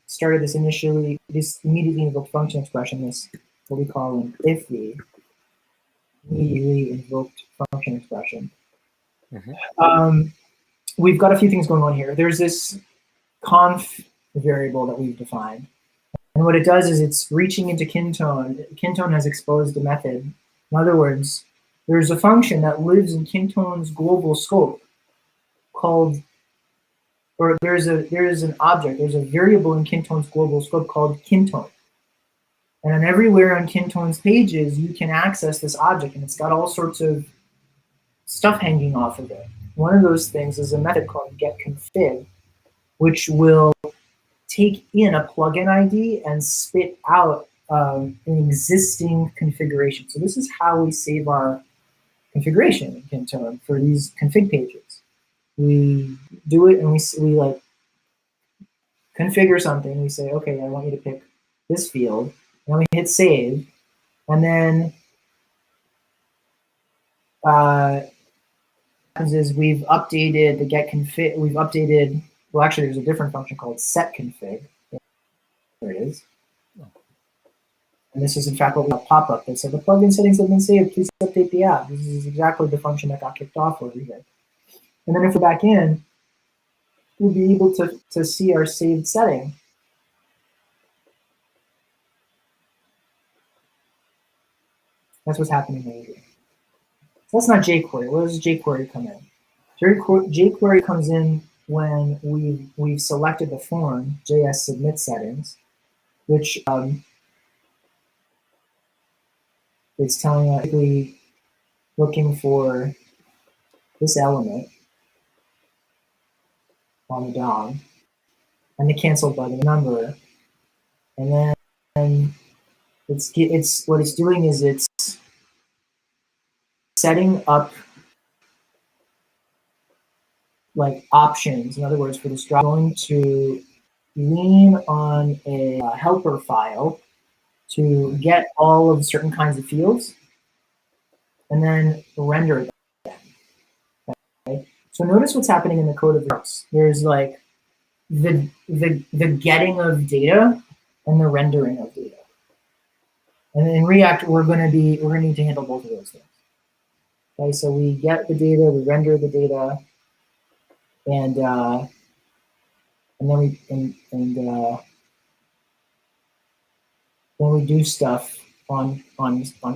Speaker 1: started this immediately invoked function expression, this what we call an iffy, immediately invoked function expression. Mm-hmm. We've got a few things going on here. There's this conf variable that we've defined. And what it does is it's reaching into Kintone. Kintone has exposed a method. In other words, there's a function that lives in Kintone's global scope called, or there's an object, there's a variable in Kintone's global scope called Kintone. And then everywhere on Kintone's pages, you can access this object, and it's got all sorts of stuff hanging off of it. One of those things is a method called getConfig, which will take in a plugin ID and spit out an existing configuration. So this is how we save our configuration in Kintone for these config pages. We do it and we like configure something. We say, okay, I want you to pick this field, and we hit save, and then what happens is we've updated the get config. We've updated. Well, actually, there's a different function called set config. There it is. And this is in fact what we got pop up that said the plugin settings have been saved. Please update the app. This is exactly the function that got kicked off over here. And then if we're back in, we'll be able to see our saved setting. That's what's happening over here. So that's not jQuery. Where does jQuery come in? jQuery comes in when we've selected the form, JS submit settings, which is telling us we're looking for this element on the DOM and the cancel button number, and then it's what it's doing is it's setting up like options. In other words, for this job, going to lean on a helper file to get all of certain kinds of fields and then render them. Okay? So notice what's happening in the code of React. There's like the getting of data and the rendering of data. And in React, we're going to need to handle both of those things. Okay, so we get the data, we render the data, and then we do stuff on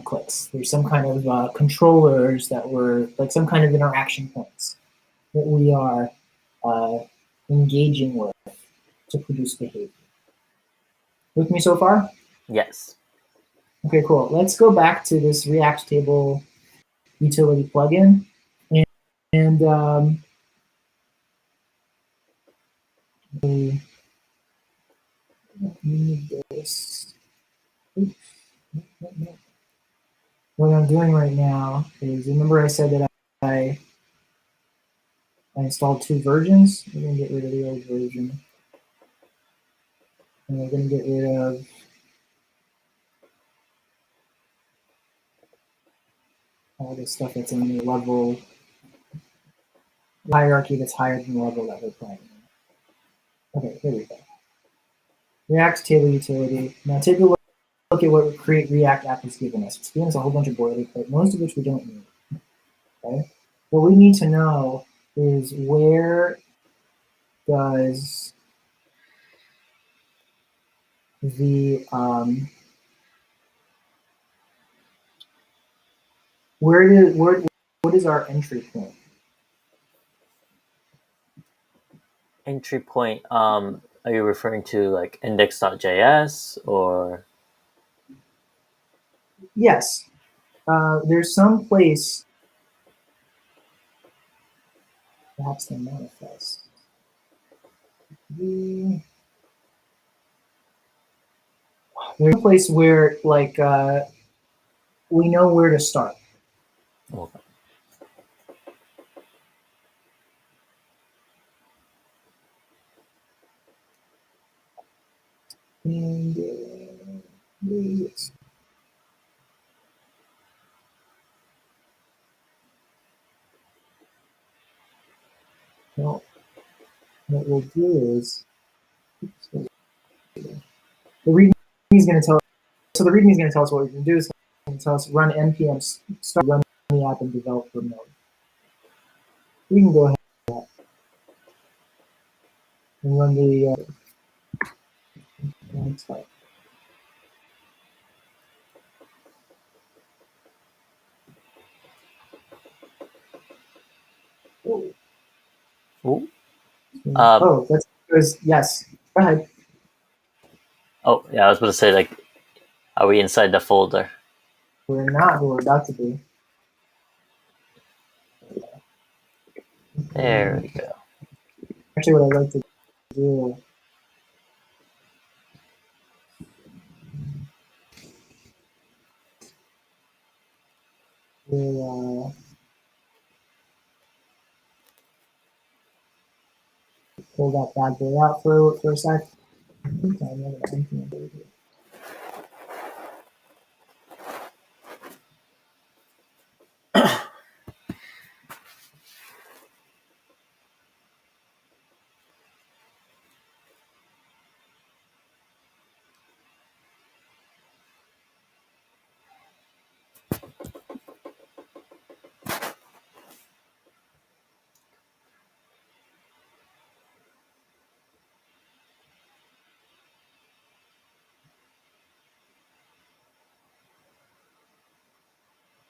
Speaker 1: clicks. There's some kind of controllers that were like some kind of interaction points that we are engaging with to produce behavior. With me so far?
Speaker 2: Yes.
Speaker 1: Okay, cool. Let's go back to this React table utility plugin, and we need this. Oops. No. What I'm doing right now is, remember I said that I installed 2 versions. We're going to get rid of the old version. And we're going to get rid of all the stuff that's in the level hierarchy that's higher than the level that we're playing. Okay, here we go. React table utility. Now take a look at what Create React app has given us. It's given us a whole bunch of boilerplate, most of which we don't need. Okay? What we need to know is where does the what is our entry point?
Speaker 2: Entry point. Are you referring to like index.js or?
Speaker 1: Yes. There's some place, perhaps the manifest. There's a place where like we know where to start.
Speaker 2: Okay.
Speaker 1: And yes. Well, what we'll do is the README is going to tell. So the README is going to tell us what we can do. It's going to tell us run npm start, run the app, and develop for mode. We can go ahead and run the start.
Speaker 2: Ooh.
Speaker 1: That's because yes. Go ahead.
Speaker 2: Oh yeah, I was about to say, like, are we inside the folder?
Speaker 1: We're not, but we're about to be.
Speaker 2: There we go.
Speaker 1: Actually, what I'd like to do is pull that bad boy out for a sec. I think I know what I'm doing.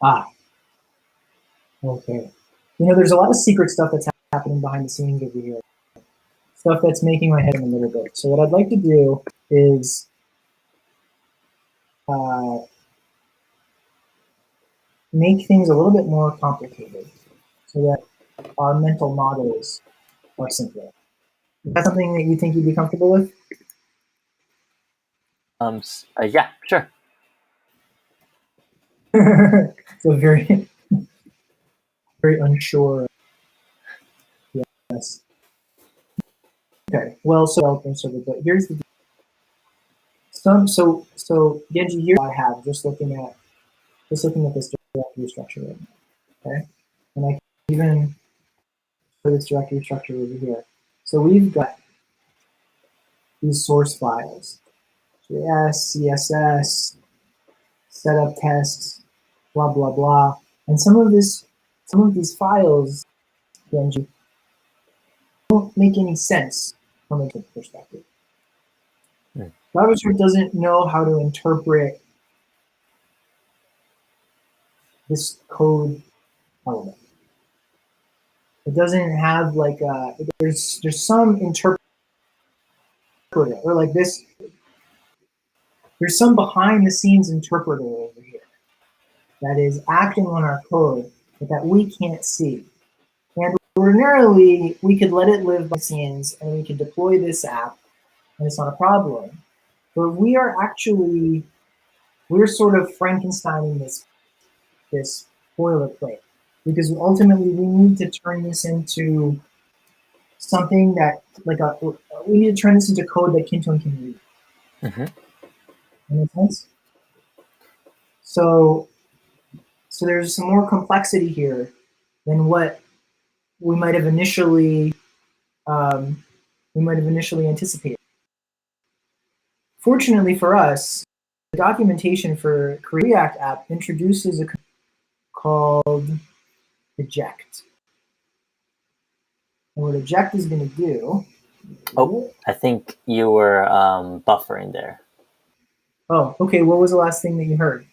Speaker 1: Ah, okay. You know, there's a lot of secret stuff that's happening behind the scenes over here. Stuff that's making my head in a little bit. So what I'd like to do is make things a little bit more complicated so that our mental models are simpler. Is that something that you think you'd be comfortable with?
Speaker 2: Yeah, sure.
Speaker 1: So very, very unsure. Yes. Okay. Well, so but here's the so Genji, here I have just looking at this directory structure right now. Okay, and I can even show this directory structure over here. So we've got these source files: JS, CSS, setup tests, blah blah blah, and some of these files, Genji, don't make any sense from a perspective. JavaScript doesn't know how to interpret this code element. It doesn't have like there's some interpreter or like this. There's some behind the scenes interpreter over here that is acting on our code, but that we can't see. And ordinarily, we could let it live by scenes and we could deploy this app, and it's not a problem. But we're sort of Frankensteining this boilerplate, because ultimately we need to turn this into something that we need to turn this into code that Kintone can read.
Speaker 2: Mm-hmm.
Speaker 1: That makes sense? So there's some more complexity here than what we might have initially anticipated. Fortunately for us, the documentation for React app introduces a called eject. And what eject is going to do...
Speaker 2: Oh, I think you were buffering there.
Speaker 1: Oh, okay. What was the last thing that you heard?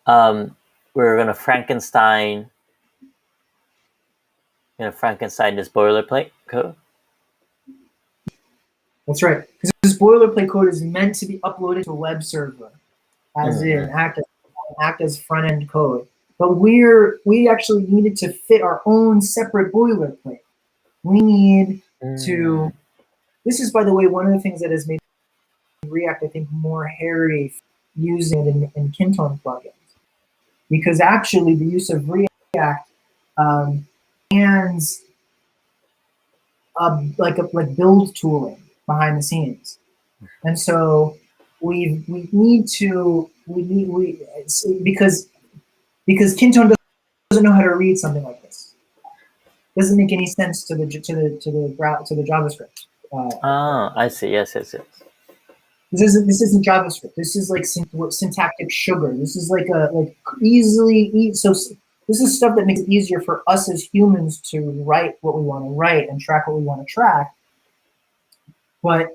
Speaker 2: We're going to Frankenstein this boilerplate code.
Speaker 1: That's right. Because this boilerplate code is meant to be uploaded to a web server, as in act as front end code. But we actually needed to fit our own separate boilerplate. We need to. This is, by the way, one of the things that has made React, I think, more hairy using it in Kintone plugins, because actually the use of React hands like build tooling behind the scenes, and so because Kintone doesn't know how to read something like this. It doesn't make any sense to the JavaScript.
Speaker 2: I see. Yes.
Speaker 1: This isn't JavaScript. This is like syntactic sugar. This is like this is stuff that makes it easier for us as humans to write what we want to write and track what we want to track. But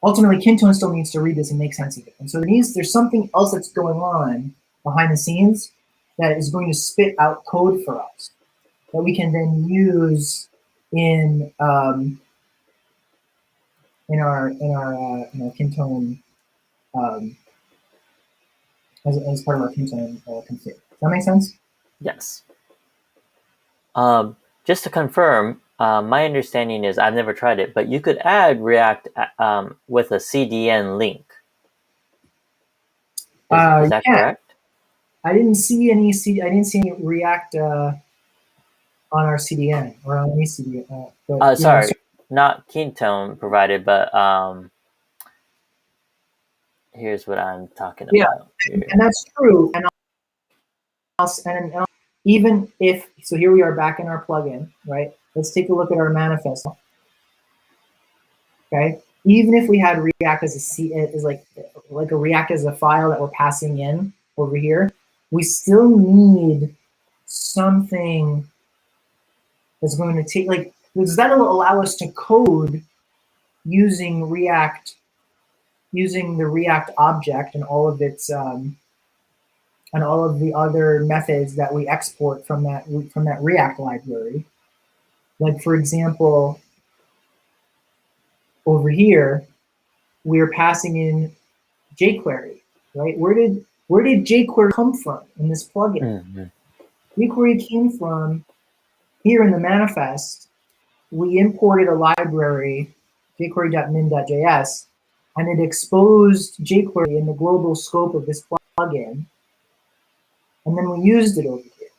Speaker 1: ultimately, Kintone still needs to read this and make sense of it. And so there's something else that's going on behind the scenes that is going to spit out code for us that we can then use in our Kintone as part of our Kintone config. Does that make sense?
Speaker 2: Yes. Just to confirm, my understanding is, I've never tried it, but you could add React with a CDN link. Is that correct?
Speaker 1: I didn't see any React on our CDN or on any CDN.
Speaker 2: Sorry, not Kintone provided, but here's what I'm talking about.
Speaker 1: And that's true. And even if so, here we are back in our plugin, right? Let's take a look at our manifest. Okay, even if we had React as like a React as a file that we're passing in over here, we still need something that's going to take because that'll allow us to code using React, using the React object and all of its and all of the other methods that we export from that React library. Like for example, over here, we're passing in jQuery, right? Where did jQuery come from in this plugin? jQuery came from here in the manifest. We imported a library, jQuery.min.js, and it exposed jQuery in the global scope of this plugin, and then we used it over here.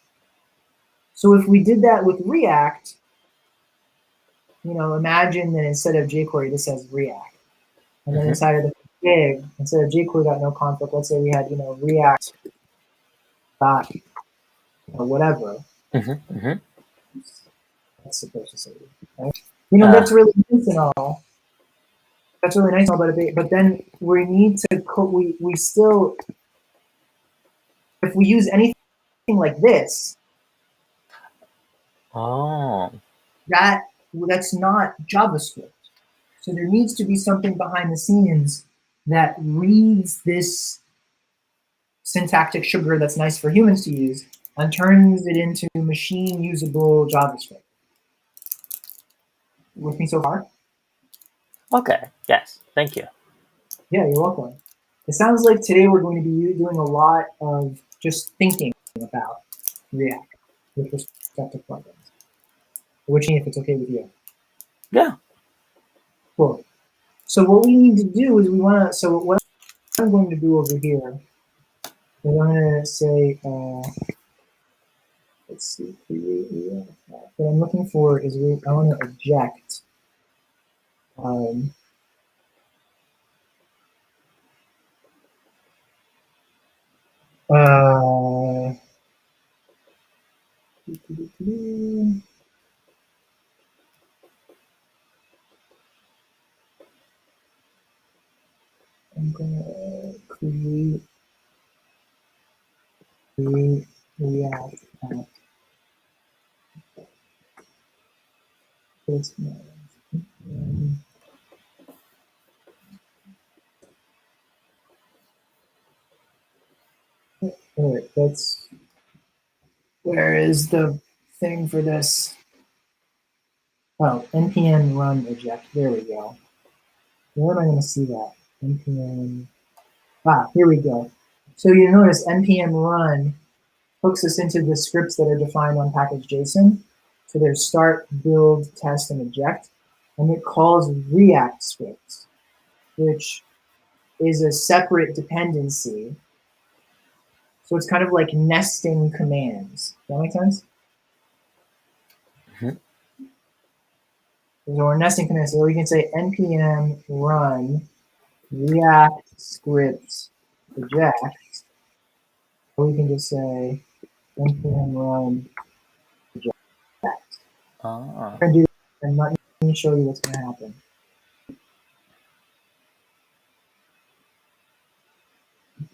Speaker 1: So if we did that with React, imagine that instead of jQuery, this says React. And then inside of the config, instead of jQuery.noconflict, let's say we had, React dot or whatever. That's supposed to say, right? That's really nice and all. That's really nice and all, but then we need to we still, if we use anything like this, that's not JavaScript. So there needs to be something behind the scenes that reads this syntactic sugar that's nice for humans to use and turns it into machine usable JavaScript. With me so far?
Speaker 2: Okay, yes, thank you.
Speaker 1: Yeah, you're welcome. It sounds like today we're going to be doing a lot of just thinking about React with respect to plugins. Which, if it's okay with you.
Speaker 2: Yeah.
Speaker 1: Cool. So what we need to do is so what I'm going to do over here is I'm going to say, let's see, create React. What I'm looking for is I want to eject I'm gonna create React app. Alright, where is the thing for this? Oh, Npm Run Eject. There we go. Where am I going to see that? Npm. Here we go. So you notice Npm Run hooks us into the scripts that are defined on package.json. So there's start, build, test, and eject. And it calls React scripts, which is a separate dependency. So it's kind of like nesting commands. Does that make sense? So we're nesting commands. So we can say npm run React scripts eject. Or we can just say npm run eject. I'm going to do that, and let me show you what's going to happen.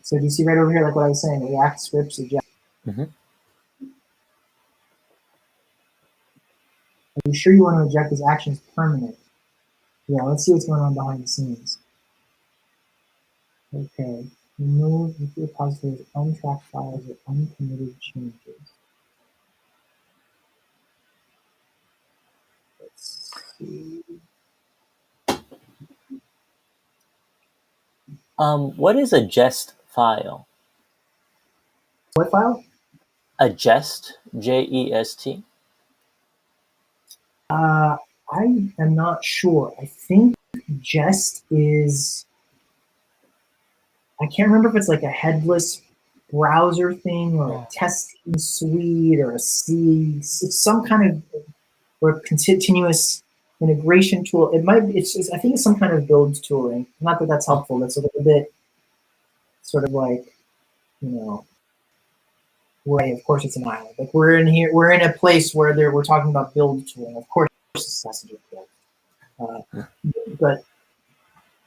Speaker 1: So do you see right over here, like what I was saying, React scripts eject? Are you sure you want to eject this action as permanent? Yeah, let's see what's going on behind the scenes. Okay, remove the repositories, untracked files, or uncommitted changes. Let's see.
Speaker 2: What is a jest file?
Speaker 1: What file?
Speaker 2: A jest, J-E-S-T.
Speaker 1: I am not sure. I think jest is, I can't remember if it's like a headless browser thing or a testing suite or a C. It's some kind of or continuous integration tool. It might be, I think it's some kind of build tooling. Not that that's helpful. That's a little bit sort of like, of course it's an island. Like we're in a place where we're talking about build tooling. Of course this has to do with build. But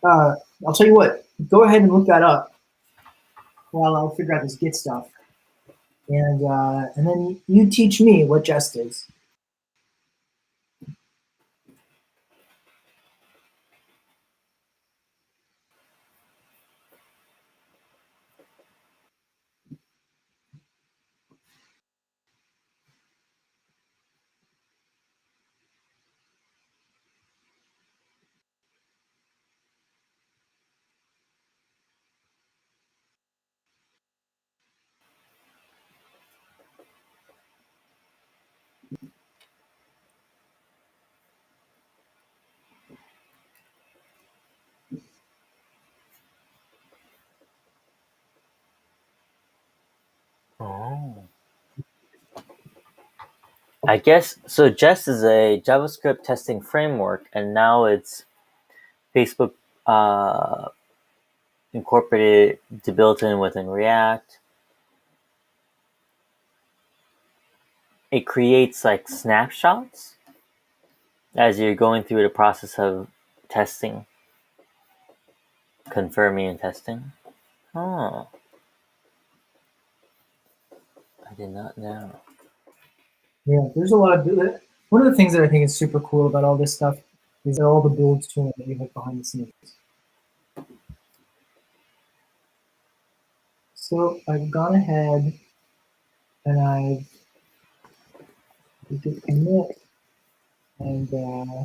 Speaker 1: I'll tell you what, go ahead and look that up while I'll figure out this Git stuff. And then you teach me what jest is.
Speaker 2: I guess so. Jest is a JavaScript testing framework, and now it's Facebook incorporated to built in within React. It creates like snapshots as you're going through the process of testing, confirming and testing. Oh, I did not know.
Speaker 1: Yeah, there's a lot of. One of the things that I think is super cool about all this stuff is all the builds tooling that you have behind the scenes. So I've gone ahead and I've did commit and yeah.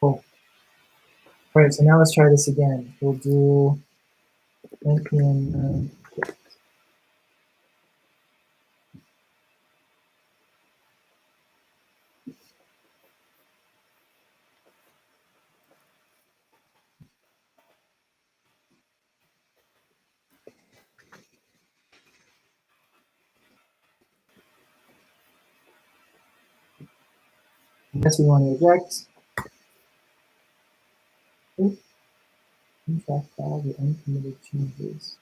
Speaker 1: Cool. All right, so now let's try this again. We'll do Npm. I guess we want to eject. Oops. In fact, all the uncommitted changes.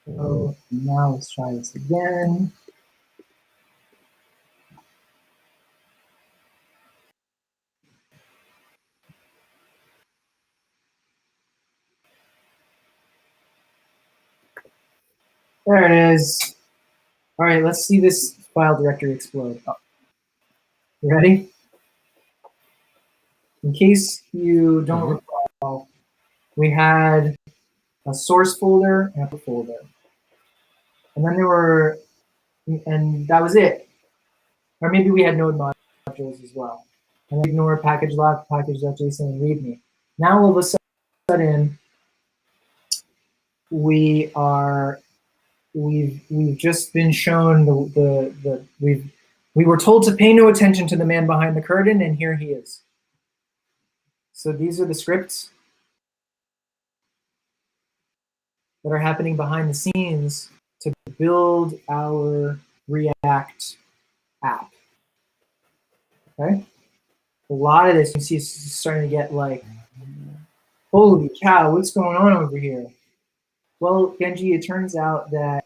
Speaker 1: So now let's try this again. There it is. All right, let's see this file directory explode. Oh. You ready? In case you don't recall, we had a source folder and a folder. And then there were, and that was it. Or maybe we had node modules as well. And ignore package lock, package.json, and readme. Now all of a sudden, we've just been shown we were told to pay no attention to the man behind the curtain, and here he is. So these are the scripts that are happening behind the scenes to build our React app. Okay? A lot of this you see is starting to get like, holy cow, what's going on over here? Well, Genji, it turns out that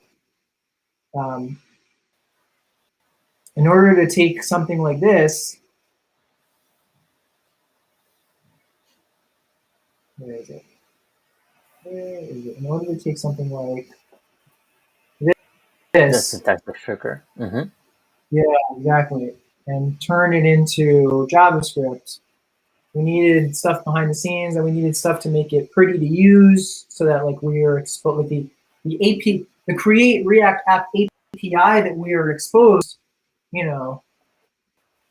Speaker 1: in order to take something like this, where is it? Where is it? In order to take something like
Speaker 2: The
Speaker 1: this,
Speaker 2: syntax of sugar.
Speaker 1: yeah, exactly, and turn it into JavaScript, we needed stuff behind the scenes, and we needed stuff to make it pretty to use, so that like we are exposed with the create React app API that we are exposed. You know,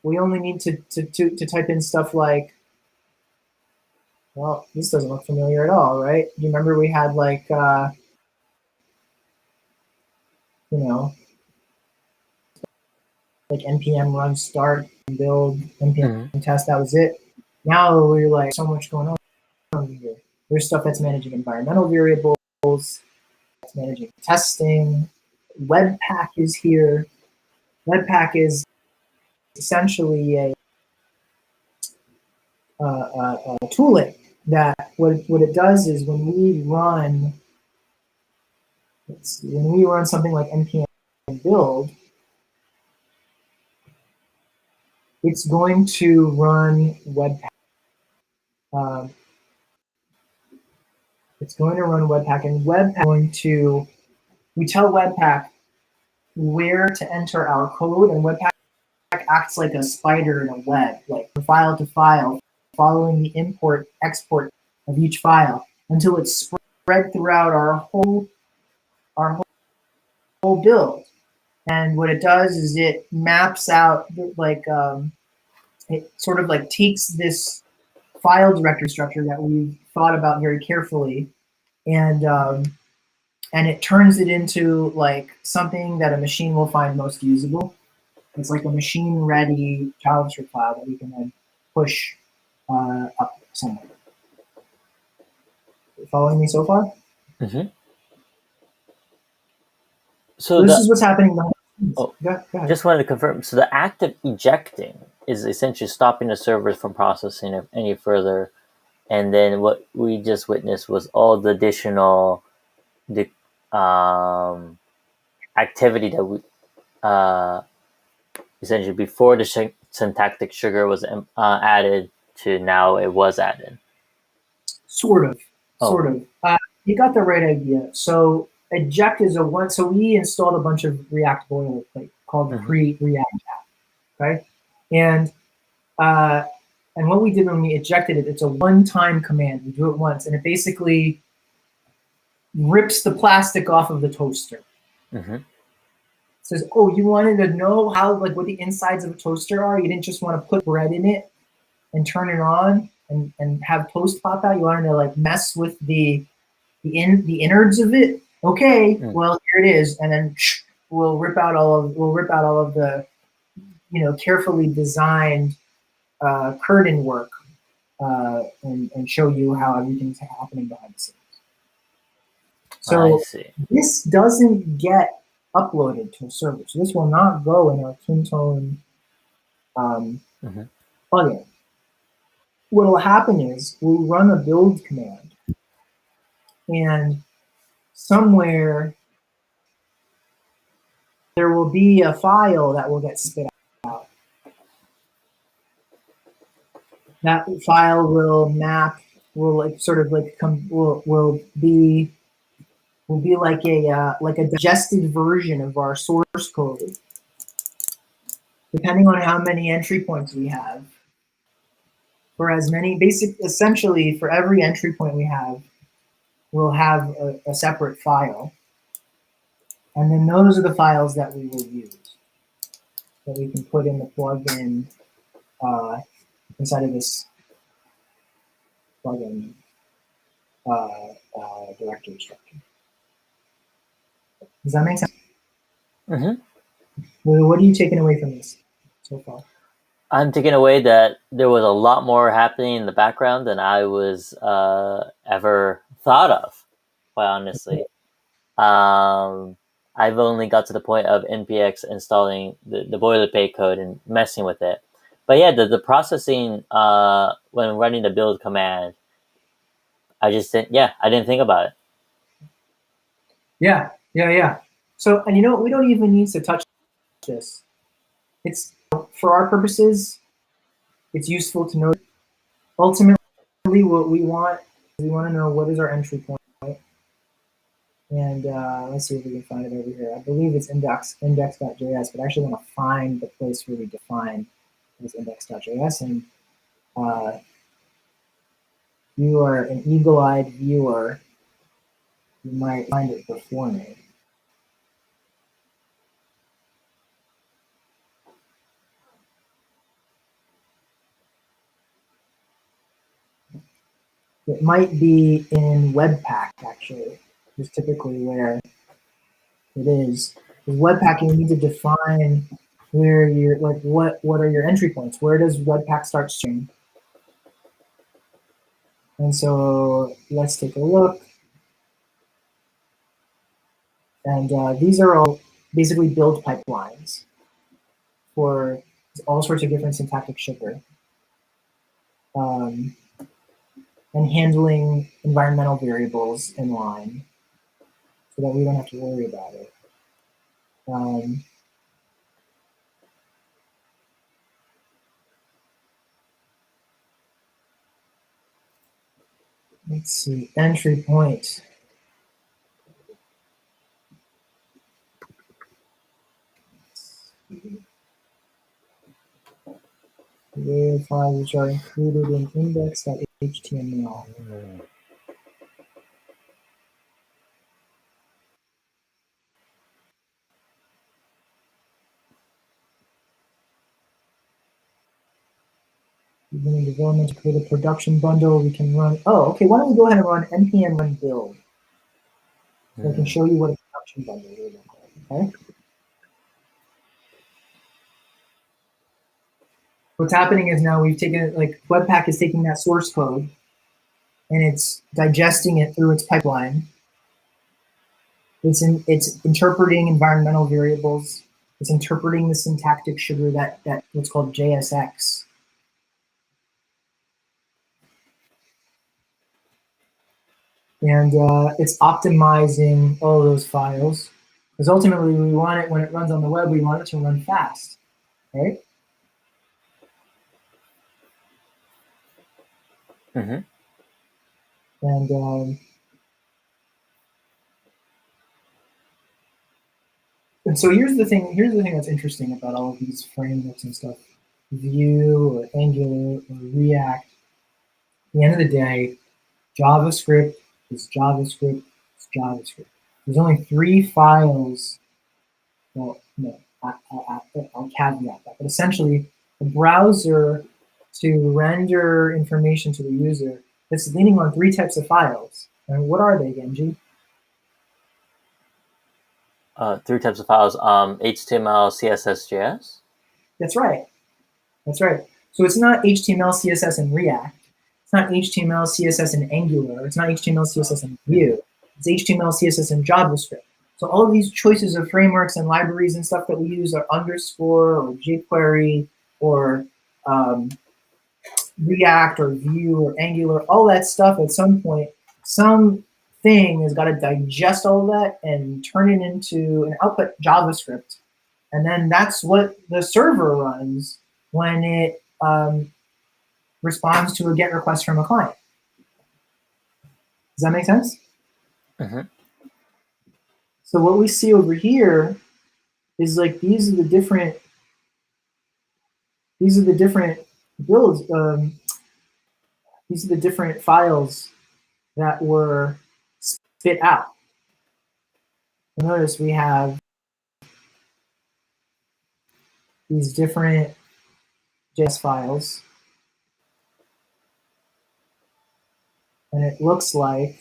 Speaker 1: we only need to type in stuff like, well, this doesn't look familiar at all, right? You remember we had like, you know, like npm run start and build, npm test, that was it. Now we're like, so much going on over here. There's stuff that's managing environmental variables, that's managing testing. Webpack is here. Webpack is essentially a tooling that what it does is when we run something like npm build, it's going to run Webpack. It's going to run Webpack, and Webpack is going to, we tell Webpack where to enter our code, and Webpack acts like a spider in a web, like from file to file, following the import, export of each file until it's spread throughout our whole build. And what it does is it maps out like it sort of like takes this file directory structure that we've thought about very carefully, and it turns it into like something that a machine will find most usable. It's like a machine-ready JavaScript file that we can then push up somewhere. You following me so far?
Speaker 2: Mm-hmm.
Speaker 1: So this is what's happening behind the scenes.
Speaker 2: Oh,
Speaker 1: go ahead.
Speaker 2: Just wanted to confirm. So the act of ejecting is essentially stopping the servers from processing it any further. And then what we just witnessed was all the additional activity that we essentially before the syntactic sugar was added to now it was added.
Speaker 1: Sort of. You got the right idea. So eject is a one. So we installed a bunch of React boilerplate called the create React app, okay? And what we did when we ejected it, it's a one-time command. We do it once, and it basically rips the plastic off of the toaster.
Speaker 2: Mm-hmm.
Speaker 1: Says, oh, you wanted to know how, like, what the insides of a toaster are? You didn't just want to put bread in it and turn it on and have toast pop out. You wanted to like mess with the innards of it. Okay, well, here it is, and then we'll rip out all of the carefully designed curtain work and show you how everything's happening behind the scenes. So this doesn't get uploaded to a server. So this will not go in our Kintone plugin. What will happen is we'll run a build command, and somewhere there will be a file that will get spit out. That file will map, will like sort of like come, will be like a digested version of our source code, depending on how many entry points we have. For as many essentially for every entry point we have, we'll have a separate file, and then those are the files that we will use, that we can put in the plugin inside of this plugin directory structure. Does that make sense?
Speaker 2: Mm-hmm.
Speaker 1: What are you taking away from this so far?
Speaker 2: I'm taking away that there was a lot more happening in the background than I was ever thought of, quite honestly. I've only got to the point of npx installing the boilerplate code and messing with it. But yeah, the processing when running the build command, I didn't think about it.
Speaker 1: Yeah. So, and we don't even need to touch this. It's, for our purposes, it's useful to know. Ultimately, what we want to know what is our entry point. And let's see if we can find it over here. I believe it's index.js, but I actually want to find the place where we define this index.js. And you are an eagle-eyed viewer, you might find it before me. It might be in Webpack, actually, is typically where it is. With Webpack, you need to define where you're, like, what are your entry points? Where does Webpack start streaming? And so let's take a look. And these are all basically build pipelines for all sorts of different syntactic sugar. And handling environmental variables in line so that we don't have to worry about it. Let's see, entry point. The files which are included in index.html. beginning development to create a production bundle. We can run, oh, okay, why don't we go ahead and run npm run build. So I can show you what a production bundle will look like, okay? What's happening is now we've taken it, like Webpack is taking that source code and it's digesting it through its pipeline. It's interpreting environmental variables. It's interpreting the syntactic sugar that what's called JSX. And it's optimizing all those files. Because ultimately we want it, when it runs on the web, we want it to run fast, right?
Speaker 2: Mm-hmm.
Speaker 1: And so here's the thing that's interesting about all of these frameworks and stuff. Vue or Angular or React. At the end of the day, JavaScript is JavaScript is JavaScript. There's only 3 files. Well, no, I'll caveat that. But essentially, the browser to render information to the user, it's leaning on 3 types of files. And what are they, Genji?
Speaker 2: 3 types of files: HTML, CSS, JS.
Speaker 1: That's right. That's right. So it's not HTML, CSS, and React. It's not HTML, CSS, and Angular. It's not HTML, CSS, and Vue. It's HTML, CSS, and JavaScript. So all of these choices of frameworks and libraries and stuff that we use are underscore or jQuery or React or Vue or Angular, all that stuff at some point, some thing has got to digest all of that and turn it into an output JavaScript. And then that's what the server runs when it responds to a GET request from a client. Does that make sense?
Speaker 2: Mm-hmm.
Speaker 1: So what we see over here is like these are the different builds. These are the different files that were spit out. Notice we have these different JS files, and it looks like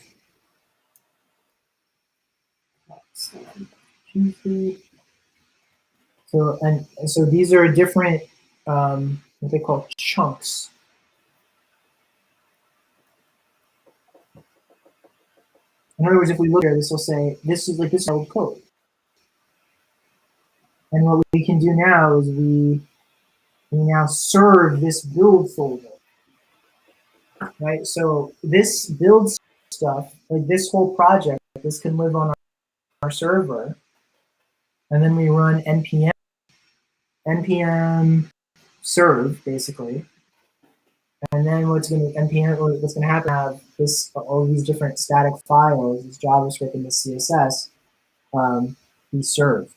Speaker 1: so these are different what they call chunks. In other words, if we look here, this will say this is old code. And what we can do now is we now serve this build folder, right? So this build stuff, like this whole project, this can live on our server, and then we run npm serve basically, and then what's going to happen? Have this all these different static files, this JavaScript and the CSS, be served.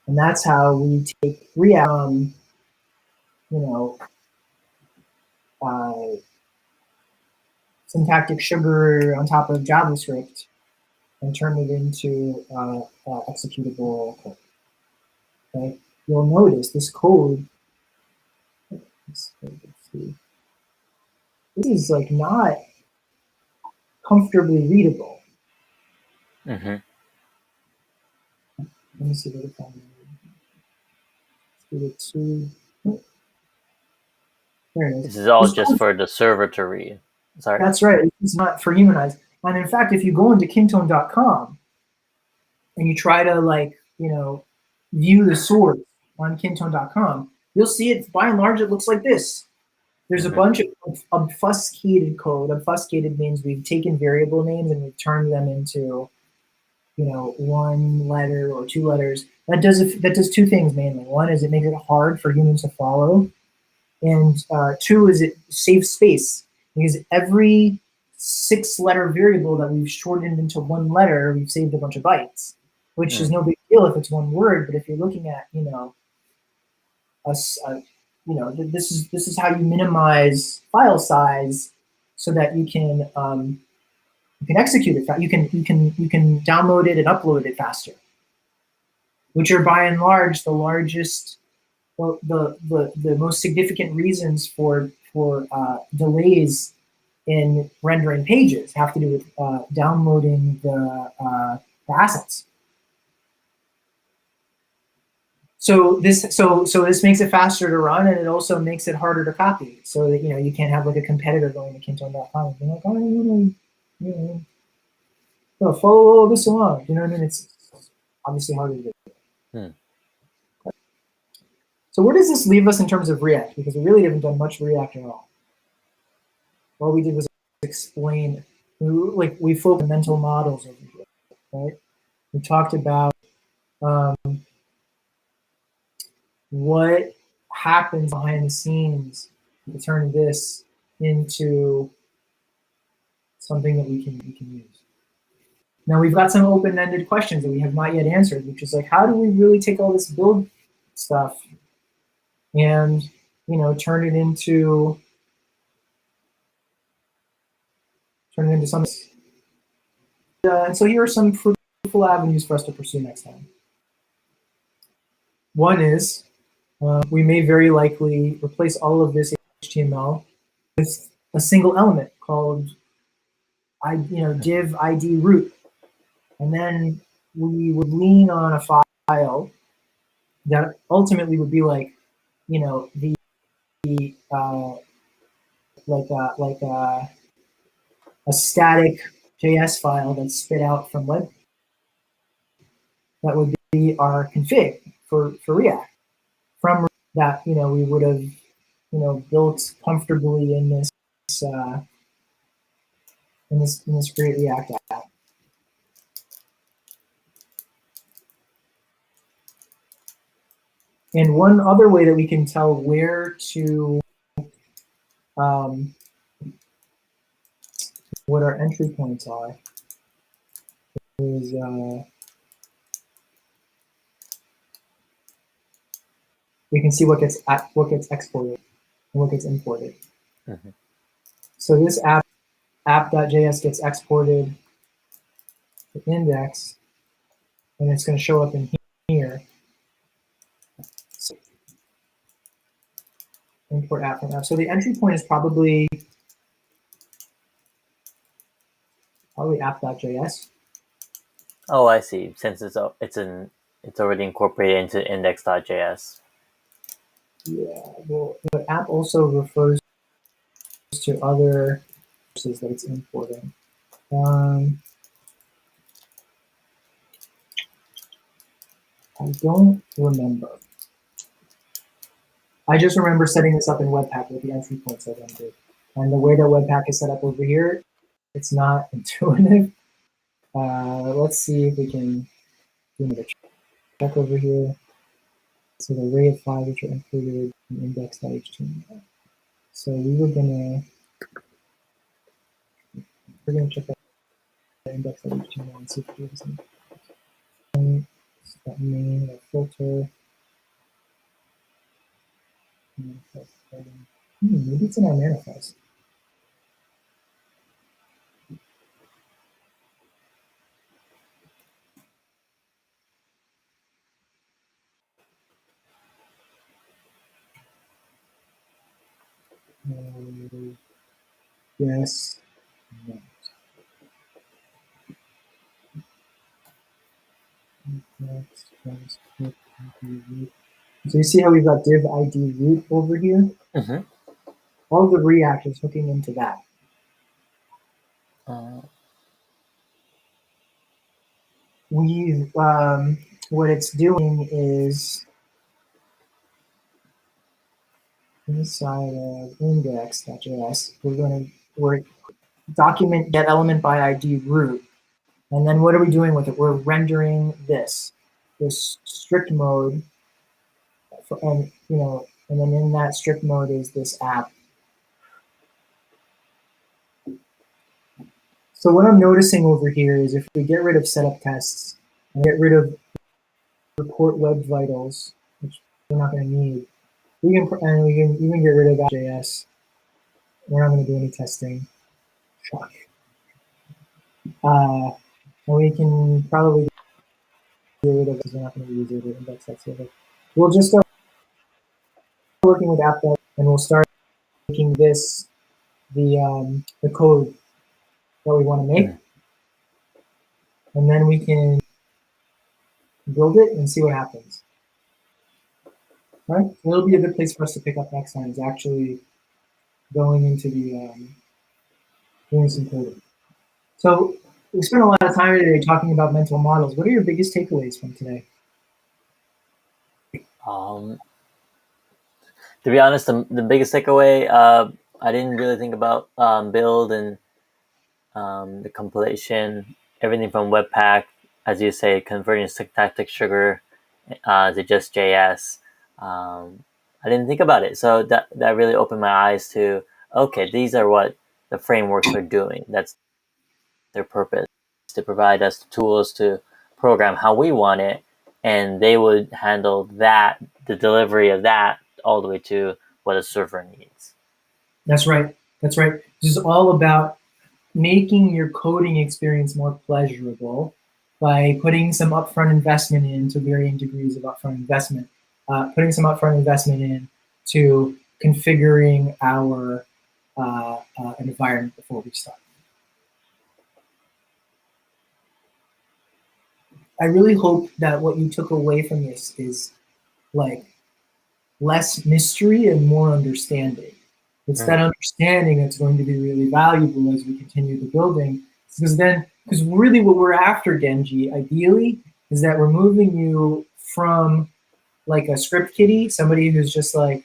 Speaker 1: And that's how we take React, syntactic sugar on top of JavaScript and turn it into executable code. Okay? You'll notice this code. Let's see. This is like not comfortably readable.
Speaker 2: Mm-hmm.
Speaker 1: Let me see what if I'm. There it is.
Speaker 2: This is all just for the server to read. Sorry.
Speaker 1: That's right. It's not for human eyes. And in fact, if you go into Kintone.com and you try to view the source on Kintone.com, you'll see it. By and large, it looks like this. There's a bunch of obfuscated code. Obfuscated means we've taken variable names and we've turned them into, 1 letter or 2 letters. That does 2 things mainly. One is it makes it hard for humans to follow, and 2 is it saves space, because every 6-letter variable that we've shortened into 1 letter, we've saved a bunch of bytes, which is no big deal if it's 1 word. But if you're looking at this is how you minimize file size so that you can execute it. You can download it and upload it faster, which are by and large the largest well, the most significant reasons for delays in rendering pages have to do with downloading the assets. So this makes it faster to run, and it also makes it harder to copy. So that you can't have like a competitor going to Kintone.com and being like, oh, I want to follow this along. You know what I mean? It's obviously harder to do. So where does this leave us in terms of React? Because we really haven't done much React at all. All we did was explain, we focused on mental models over here, right? We talked about what happens behind the scenes to turn this into something that we can use. Now we've got some open-ended questions that we have not yet answered, which is like, how do we really take all this build stuff and turn it into something? And so here are some fruitful avenues for us to pursue next time. One is we may very likely replace all of this HTML with a single element called div ID root, and then we would lean on a file that ultimately would be like a static JS file that's spit out from web. That would be our config for React. From that, we would have built comfortably in this great React app. And one other way that we can tell where to what our entry points are is we can see what gets exported and what gets imported. Mm-hmm. So this app.js gets exported to index, and it's going to show up in here. So import app from app. So the entry point is probably app.js.
Speaker 2: Oh, I see. Since it's already incorporated into index.js.
Speaker 1: Yeah, well, the app also refers to other sources that it's importing. I don't remember. I just remember setting this up in Webpack with the entry points I entered. And the way that Webpack is set up over here, it's not intuitive. Let's see if we can do another check over here. So the array of files which are included in index.html. So we're gonna check out the index.html and see if it gives anything. That main or filter. Maybe it's in our manifest. Yes. No. So you see how we've got div ID root over here?
Speaker 2: Mm-hmm.
Speaker 1: All the React is hooking into that. We've what it's doing is inside of index.js, we're document get element by ID root, and then what are we doing with it? We're rendering this strict mode, and then in that strict mode is this app. So what I'm noticing over here is if we get rid of setup tests and get rid of report web vitals, which we're not going to need, we can even get rid of JS. We're not going to do any testing. Shock. And we can probably get rid of it because we're not going to use it or index that server. We'll just go working with app dev, and we'll start making this the code that we want to make, and then we can build it and see what happens. Right? It'll be a good place for us to pick up next time. Is actually going into the doing some coding. So we spent a lot of time today talking about mental models. What are your biggest takeaways from today?
Speaker 2: To be honest, the biggest takeaway, I didn't really think about build and the compilation, everything from Webpack, as you say, converting syntactic sugar to just JS. I didn't think about it, so that really opened my eyes to, okay, these are what the frameworks are doing. That's their purpose, to provide us the tools to program how we want it, and they would handle that, the delivery of that, all the way to what a server needs.
Speaker 1: That's right. That's right. This is all about making your coding experience more pleasurable by putting some upfront investment into varying degrees of upfront investment, putting some upfront investment in to configuring our environment before we start. I really hope that what you took away from this is like less mystery and more understanding. It's that understanding that's going to be really valuable as we continue the building. Because really what we're after, Genji, ideally, is that we're moving you from like a script kiddie, somebody who's just like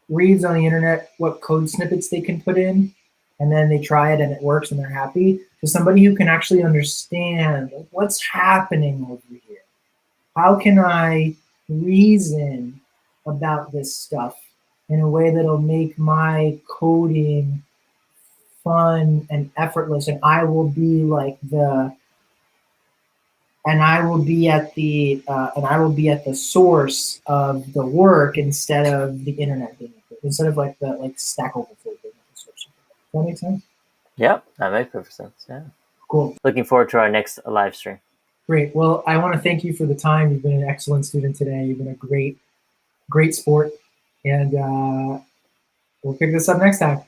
Speaker 1: reads on the internet what code snippets they can put in, and then they try it and it works and they're happy, to somebody who can actually understand like, what's happening over here. How can I reason about this stuff in a way that'll make my coding fun and effortless, and I will be like I will be at the source of the work instead of the internet being instead of like the Stack Overflow being the source. Does that make sense?
Speaker 2: Yep, that makes perfect sense. Yeah.
Speaker 1: Cool.
Speaker 2: Looking forward to our next live stream.
Speaker 1: Great. Well, I want to thank you for the time. You've been an excellent student today. You've been a great sport, and we'll pick this up next time.